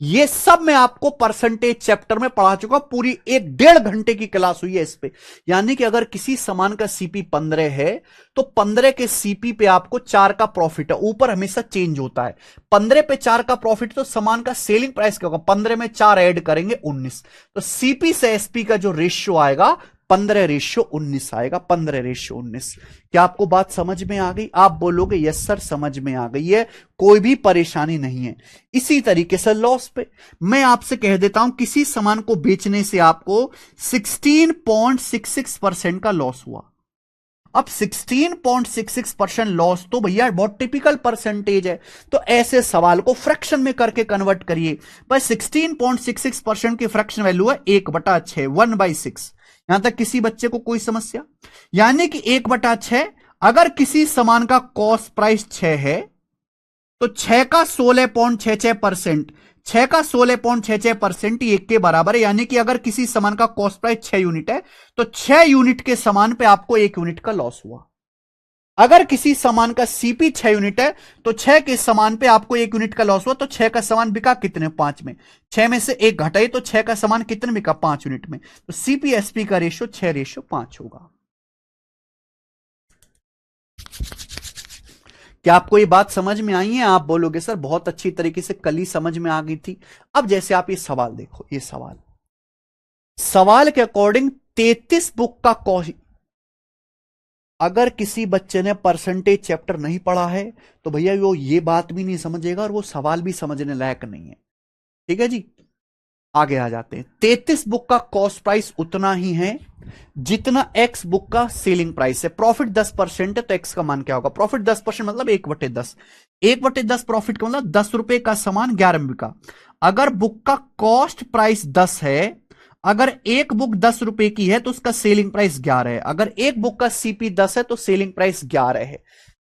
ये सब मैं आपको परसेंटेज चैप्टर में पढ़ा चुका, पूरी 1-1.5 घंटे की क्लास हुई है इस पे। यानी कि अगर किसी सामान का सीपी 15 है, तो 15 के सीपी पे आपको 4 का प्रॉफिट है। ऊपर हमेशा चेंज होता है। 15 पे 4 का प्रॉफिट, तो सामान का सेलिंग प्राइस क्या होगा? 15 में 4 ऐड करेंगे 19। तो सीपी से एसपी का जो रेशियो आएगा 15:19 आएगा। 15:19। क्या आपको बात समझ में आ गई? आप बोलोगे यस सर समझ में आ गई है, कोई भी परेशानी नहीं है। इसी तरीके से लॉस पे मैं आपसे कह देता हूं, किसी सामान को बेचने से आपको 16.66% का लॉस हुआ। अब 16.66% लॉस तो भैया बहुत टिपिकल परसेंटेज है। तो ऐसे सवाल को फ्रैक्शन में करके कन्वर्ट करिए। भाई 16.66% की फ्रैक्शन वैल्यू है 1/6, 1/6। यहां तक किसी बच्चे को कोई समस्या? यानी कि 1/6, अगर किसी सामान का कॉस्ट प्राइस 6 है, तो 6 का 16.66%, 6 का 16.66% ही 1 के बराबर है। यानी कि अगर किसी सामान का कॉस्ट प्राइस 6 यूनिट है, तो 6 यूनिट के सामान पे आपको 1 यूनिट का लॉस हुआ। अगर किसी सामान का सीपी 6 यूनिट है, तो 6 के सामान पे आपको 1 यूनिट का लॉस हुआ। तो 6 का सामान बिका कितने? 5 में। 6 में से 1 घटाई, तो 6 का सामान कितने बिका? 5 यूनिट में। तो सीपीएसपी का रेशियो 6:5 होगा। क्या आपको ये बात समझ में आई है? आप बोलोगे सर बहुत अच्छी तरीके से कल ही समझ में आ गई थी। अब जैसे आप ये सवाल देखो, ये सवाल के अकॉर्डिंग 33 बुक का कॉस्ट, अगर किसी बच्चे ने परसेंटेज चैप्टर नहीं पढ़ा है तो भैया वो ये बात भी नहीं समझेगा और वो सवाल भी समझने लायक नहीं है। ठीक है जी, आगे आ जाते हैं। 33 बुक का कॉस्ट प्राइस उतना ही है जितना एक्स बुक का सेलिंग प्राइस है। प्रॉफिट 10% है, तो एक्स का मान क्या होगा? प्रॉफिट 10% मतलब 1/10। 1/10 प्रॉफिट का मतलब 10 रुपए का सामान 11 में बिका। अगर बुक का कॉस्ट प्राइस 10 है, अगर एक बुक 10 रुपए की है तो उसका सेलिंग प्राइस 11 है। अगर एक बुक का सीपी 10 है तो सेलिंग प्राइस 11 है।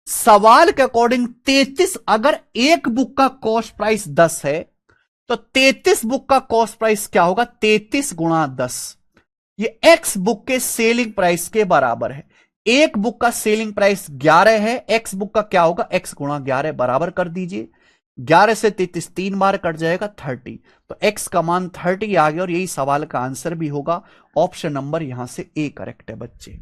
सवाल के अकॉर्डिंग 33, अगर एक बुक का कॉस्ट प्राइस 10 है, तो 33 बुक का कॉस्ट प्राइस क्या होगा? 33 गुणा 10। ये एक्स बुक के सेलिंग प्राइस के बराबर है। एक बुक का सेलिंग प्राइस 11 है, एक्स बुक का क्या होगा? एक्स गुणा 11 बराबर कर दीजिए। 11 से 33 3 बार कट जाएगा 30। तो एक्स का मान 30 आ गया और यही सवाल का आंसर भी होगा। ऑप्शन नंबर यहां से ए करेक्ट है बच्चे।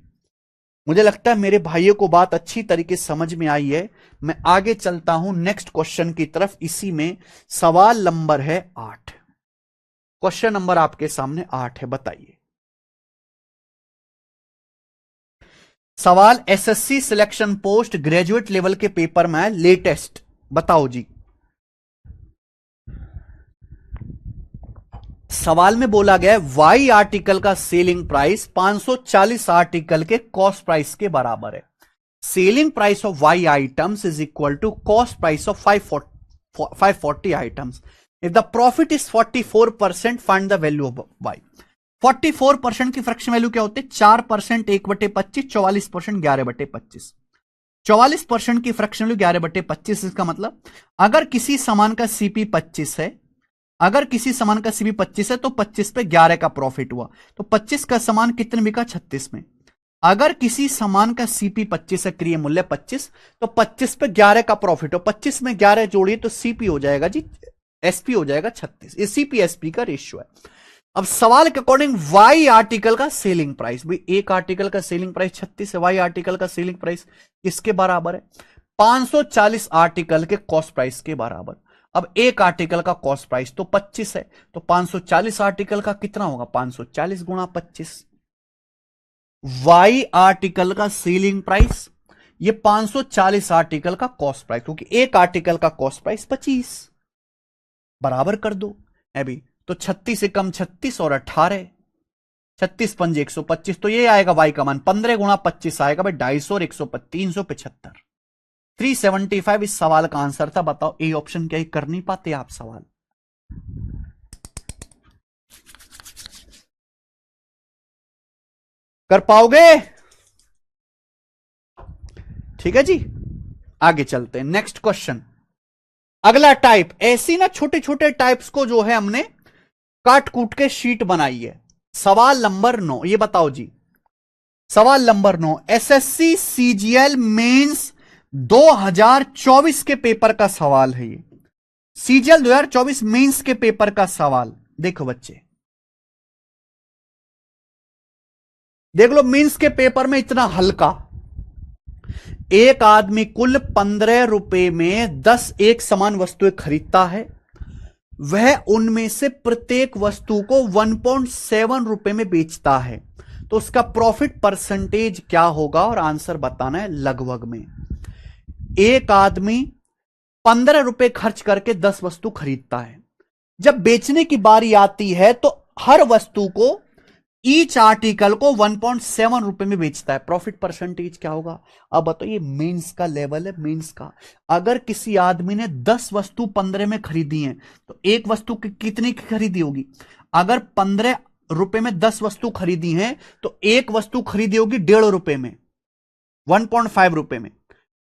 मुझे लगता है मेरे भाइयों को बात अच्छी तरीके से समझ में आई है। मैं आगे चलता हूं नेक्स्ट क्वेश्चन की तरफ। इसी में सवाल नंबर है 8। क्वेश्चन नंबर आपके सामने 8 है, बताइए। सवाल SSC selection post graduate level के पेपर में है, लेटेस्ट। बताओ जी। सवाल में बोला गया है वाई आर्टिकल का सेलिंग प्राइस 540 आर्टिकल के कॉस्ट प्राइस के बराबर है। Selling price of y items is equal to cost price of 540 items. If the profit is 44%, find the value of y. 44% की फ्रैक्शन वैल्यू क्या होती है? 4% 1/25, 44% 11/25। 44% की फ्रैक्शन वैल्यू 11/25। इसका मतलब अगर किसी सामान का सीपी 25 है, अगर किसी सामान का सीपी 25 है तो 25 पे 11 का प्रॉफिट हुआ, तो 25 का सामान कितने बिका? 36 में। अगर किसी सामान का सीपी 25 है, क्रिय मूल्य 25, तो 25 पे 11 का प्रॉफिट हो, 25 में 11 जोड़िए तो सीपी हो जाएगा जी, एसपी हो जाएगा 36। ये सीपी एसपी का रेशियो है। अब सवाल के अकॉर्डिंग वाई आर्टिकल का सेलिंग प्राइस, भाई एक आर्टिकल का सेलिंग प्राइस 36 है, वाई आर्टिकल का सेलिंग प्राइस किसके बराबर है? 540 आर्टिकल के कॉस्ट प्राइस के बराबर। अब एक आर्टिकल का कॉस्ट प्राइस तो 25 है, तो 540 आर्टिकल का कितना होगा? 540 गुणा 25। वाई आर्टिकल का सेलिंग प्राइस, ये 540 आर्टिकल का कॉस्ट प्राइस, क्योंकि एक आर्टिकल का कॉस्ट प्राइस 25, बराबर कर दो अभी। तो 36 से कम 36 और 18, 36 पंजे 125, तो ये आएगा वाई का मान 15 गुणा 25 आएगा भाई 250 और 125 375, 375 इस सवाल का आंसर था। बताओ ए ऑप्शन क्या कर नहीं पाते आप सवाल? कर पाओगे? ठीक है जी, आगे चलते हैं। नेक्स्ट क्वेश्चन, अगला टाइप। ऐसी ना छोटे छोटे टाइप्स को जो है हमने काट कूट के शीट बनाई है। सवाल नंबर 9, ये बताओ जी, सवाल नंबर 9 एसएससी सीजीएल मेंस 2024 के पेपर का सवाल है। ये सीजीएल 2024 मेंस के पेपर का सवाल। देखो बच्चे, देख लो, मेंस के पेपर में इतना हल्का, एक आदमी कुल 15 रुपए में 10 एक समान वस्तुएं खरीदता है, वह उनमें से प्रत्येक वस्तु को 1.7 रुपए में बेचता है, तो उसका प्रॉफिट परसेंटेज क्या होगा? और आंसर बताना है लगभग में। एक आदमी 15 रुपए खर्च करके 10 वस्तु खरीदता है, जब बेचने की बारी आती है तो हर वस्तु को, ईच आर्टिकल को 1.7 रुपए में बेचता है, प्रॉफिट परसेंटेज क्या होगा? अब बताओ, ये मेंस का लेवल है, मेंस का। अगर किसी आदमी ने 10 वस्तु 15 में खरीदी है, तो एक वस्तु कितने की खरीदी होगी? अगर 15 रुपए में 10 वस्तु खरीदी है, तो एक वस्तु खरीदी होगी 1.5 रुपए में, 1.5 रुपए में।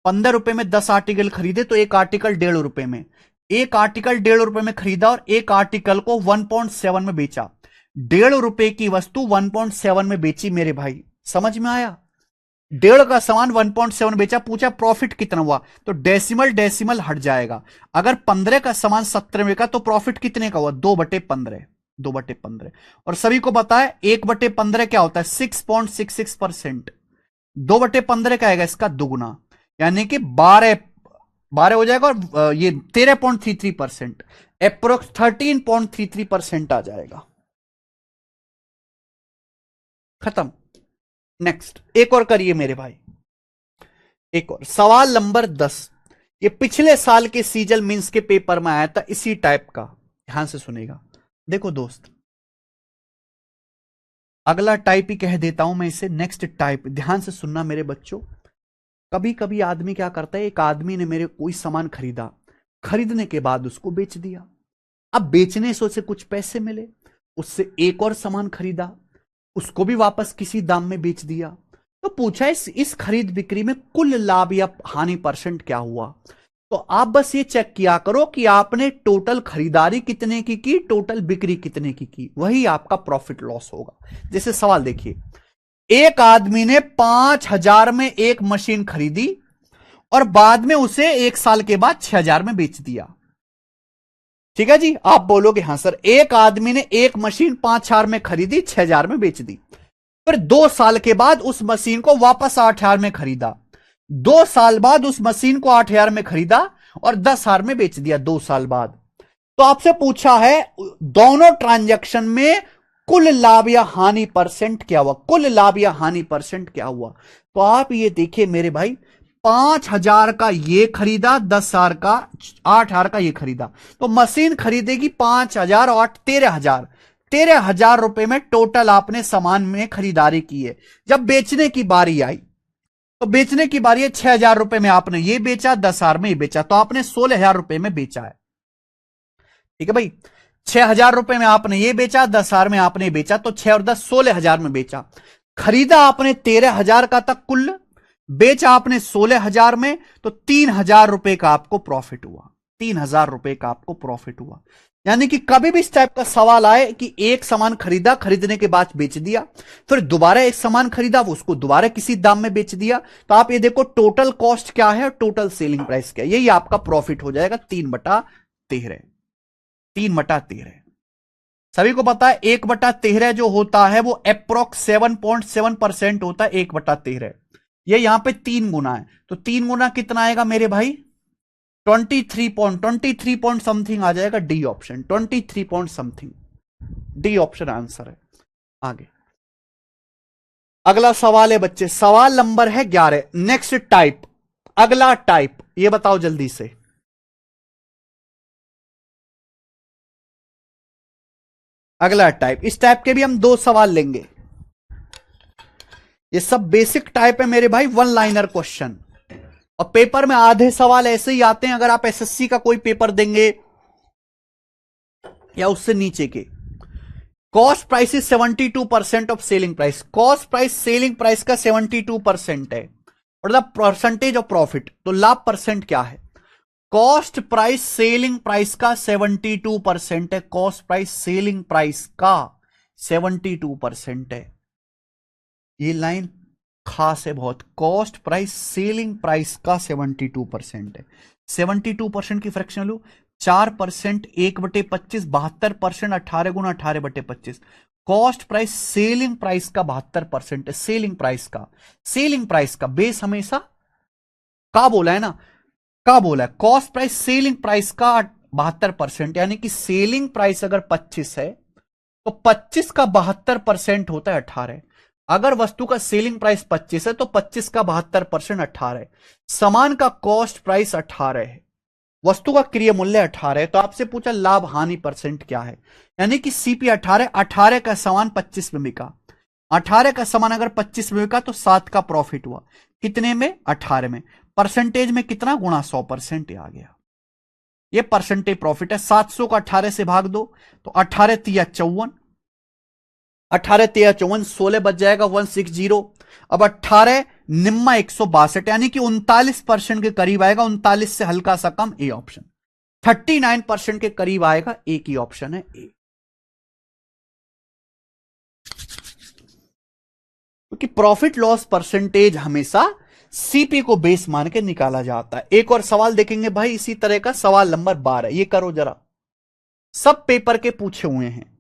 15 रुपए में 10 आर्टिकल खरीदे तो एक आर्टिकल 1.5 रुपए में, एक आर्टिकल 1.5 रुपए में खरीदा और एक आर्टिकल को 1.7 में बेचा। 1.5 रुपए की वस्तु 1.7 में बेची मेरे भाई, समझ में आया? 1.5 का सामान 1.7 बेचा, पूछा प्रॉफिट कितना हुआ, तो डेसिमल डेसिमल हट जाएगा। अगर 15 का सामान 17 में का, तो प्रॉफिट कितने का हुआ? 2/15, 2/15। और सभी को पता है 1/15 क्या होता है? 6.66%। 2/15 का आएगा इसका दुगुना, यानी कि 12 हो जाएगा, और ये 13.33%, अप्रोक्स 13.33% आ जाएगा। खत्म। नेक्स्ट, एक और करिए मेरे भाई, एक और सवाल नंबर 10। ये पिछले साल के सीजल मींस के पेपर में आया था, इसी टाइप का। ध्यान से सुनेगा। देखो दोस्त, अगला टाइप ही कह देता हूं मैं इसे, नेक्स्ट टाइप। ध्यान से सुनना मेरे बच्चों। कभी कभी आदमी क्या करता है, एक आदमी ने मेरे कोई सामान खरीदा, खरीदने के बाद उसको बेच दिया। अब बेचने से उसे कुछ पैसे मिले, उससे एक और सामान खरीदा, उसको भी वापस किसी दाम में बेच दिया। तो पूछा इस खरीद बिक्री में कुल लाभ या हानि परसेंट क्या हुआ? तो आप बस ये चेक किया करो कि आपने टोटल खरीदारी कितने की, टोटल बिक्री कितने की, वही आपका प्रॉफिट लॉस होगा। जैसे सवाल देखिए, एक आदमी ने 5,000 में एक मशीन खरीदी और बाद में उसे 1 साल के बाद 6,000 में बेच दिया। ठीक है जी, आप बोलोगे हाँ सर, एक आदमी ने एक मशीन 5,000 में खरीदी, 6,000 में बेच दी। फिर 2 साल के बाद उस मशीन को वापस 8,000 में खरीदा, 2 साल बाद उस मशीन को 8,000 में खरीदा और 10,000 में बेच दिया 2 साल बाद। तो आपसे पूछा है दोनों ट्रांजैक्शन में कुल लाभ या हानि परसेंट क्या हुआ? कुल लाभ या हानि परसेंट क्या हुआ? तो आप ये देखिए मेरे भाई, 5,000 का ये खरीदा, 10,000 का, 8,000 का ये खरीदा, तो मशीन खरीदेगी 5,000 और 13,000, 13,000 रुपए में टोटल आपने सामान में खरीदारी की है। जब बेचने की बारी आई, तो बेचने की बारी है, 6,000 रुपए में आपने ये बेचा, 10,000 में ये बेचा, तो आपने 16,000 रुपए में बेचा है। ठीक है भाई, 6,000 रुपए में आपने ये बेचा, 10,000 में आपने बेचा, तो 6 और 10 16,000 में बेचा। खरीदा आपने 13,000 का तक कुल, बेचा आपने 16,000 में, तो 3,000 रुपए का आपको प्रॉफिट हुआ। 3,000 रुपए का आपको प्रॉफिट हुआ। यानी कि कभी भी इस टाइप का सवाल आए कि एक सामान खरीदा, खरीदने के बाद बेच दिया, फिर दोबारा एक सामान खरीदा, वो उसको दोबारा किसी दाम में बेच दिया, तो आप ये देखो टोटल कॉस्ट क्या है, टोटल सेलिंग प्राइस क्या है, यही आपका प्रॉफिट हो जाएगा 3/13। 3/13 सभी को पता है। 1/13 जो होता है वो अप्रोक्स 7.7% होता है 1/13। ये यहां पे 3 गुना है, तो 3 गुना कितना आएगा मेरे भाई, 23 पॉइंट समथिंग आ जाएगा। D option 23 point something, D option answer है। आगे अगला सवाल है बच्चे, सवाल नंबर है 11। नेक्स्ट टाइप, अगला टाइप ये बताओ जल्दी से। अगला टाइप, इस टाइप के भी हम 2 सवाल लेंगे। ये सब बेसिक टाइप है मेरे भाई, वन लाइनर क्वेश्चन, और पेपर में आधे सवाल ऐसे ही आते हैं अगर आप एसएससी का कोई पेपर देंगे या उससे नीचे के। Cost price is 72% of selling price. Cost price selling price का 72% है, और द परसेंटेज ऑफ प्रॉफिट, तो लाभ परसेंट क्या है। कॉस्ट प्राइस सेलिंग प्राइस का 72% है। कॉस्ट प्राइस सेलिंग प्राइस का 72% है। ये लाइन खास है बहुत। कॉस्ट प्राइस सेलिंग प्राइस का 72% है। 72% की fraction value 4%, 1/25, 72%, 18 × 18/25। Cost price selling price का 72% है। सेलिंग प्राइस का, सेलिंग प्राइस का बेस हमेशा का बोला है ना, का बोला है। कॉस्ट प्राइस सेलिंग प्राइस का 72%, यानी कि सेलिंग प्राइस अगर 25 है तो 25 का 72% होता है 18। अगर वस्तु का सेलिंग प्राइस 25 है तो 25 का 72% 18 है। सामान का कॉस्ट प्राइस 18 है, वस्तु का क्रय मूल्य 18 है, तो आपसे पूछा लाभ हानि परसेंट क्या है। यानी कि सीपी 18, 18 का सामान 25 में बिका। 18 का सामान अगर 25 में बिका तो 7 का प्रॉफिट हुआ। कितने में, 18 में। परसेंटेज में कितना, गुणा 100% आ गया। ये परसेंटेज प्रॉफिट है। 700 को 18 से भाग दो तो 18 तिया 54, 18 तेरह 54, 16 बच जाएगा 160। अब 18 निम्मा 162, यानी कि 39% के करीब आएगा। 39 से हल्का सा कम, ए ऑप्शन। 39% के करीब आएगा, एक ही ऑप्शन है ए। क्योंकि प्रॉफिट लॉस परसेंटेज हमेशा सीपी को बेस मान के निकाला जाता है। एक और सवाल देखेंगे भाई इसी तरह का, सवाल नंबर 12। ये करो जरा, सब पेपर के पूछे हुए हैं।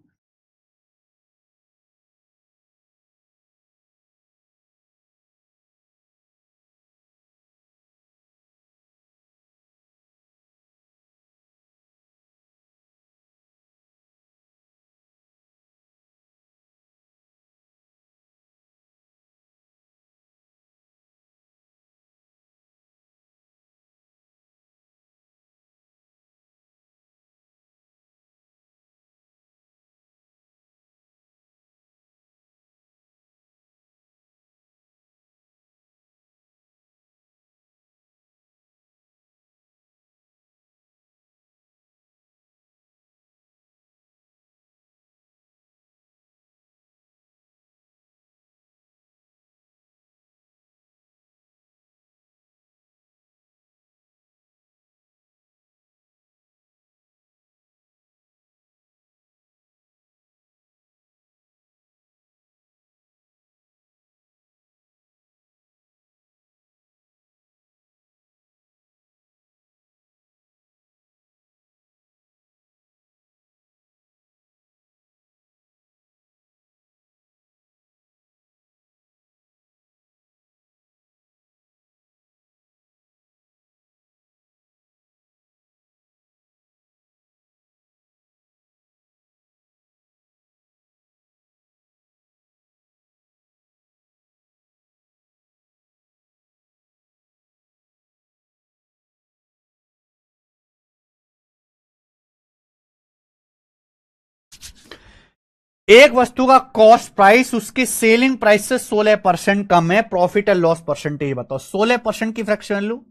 एक वस्तु का कॉस्ट प्राइस उसके सेलिंग प्राइस से 16% कम है, प्रॉफिट एंड लॉस परसेंटेज बताओ। 16% की फ्रैक्शन वैल्यू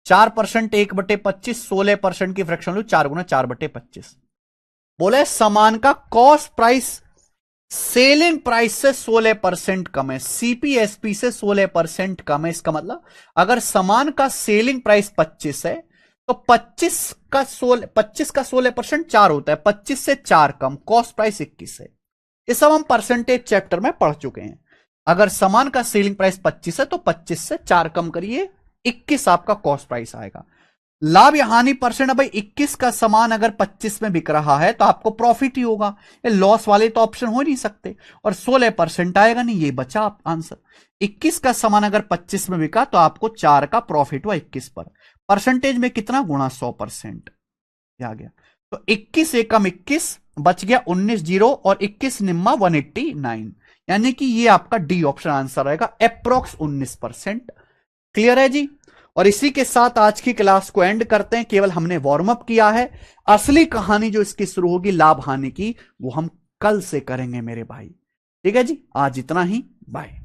4%, 1/25, 16% की फ्रैक्शन वैल्यू 4 गुना 4/25। बोले सामान का कॉस्ट प्राइस सेलिंग प्राइस से 16% कम है, सीपीएसपी से 16% कम है। इसका मतलब अगर सामान का सेलिंग प्राइस 25 है तो 25 का 16% 4 होता है, 25 से 4 कम, कॉस्ट प्राइस 21 है। ये सब हम परसेंटेज चैप्टर में पढ़ चुके हैं। अगर सामान का सेलिंग प्राइस 25 है तो 25 से 4 कम करिए, 21 आपका कॉस्ट प्राइस आएगा। लाभ या हानि परसेंट, भाई 21 का सामान अगर 25 में बिक रहा है तो आपको प्रॉफिट ही होगा, ये लॉस वाले तो ऑप्शन हो नहीं सकते। और 16% आएगा नहीं, ये बचा आंसर। 21 का सामान अगर 25 में बिका तो आपको 4 का प्रॉफिट हुआ 21 पर। परसेंटेज में कितना गुणा 100% आ गया। तो 21 एकम 21 बच गया 19 जीरो और 21 निम्मा 189, यानी कि ये आपका डी ऑप्शन आंसर आएगा, अप्रोक्स 19%। क्लियर है जी। और इसी के साथ आज की क्लास को एंड करते हैं। केवल हमने वार्म अप किया है, असली कहानी जो इसकी शुरू होगी लाभ हानि की वो हम कल से करेंगे मेरे भाई। ठीक है जी, आज इतना ही, बाय।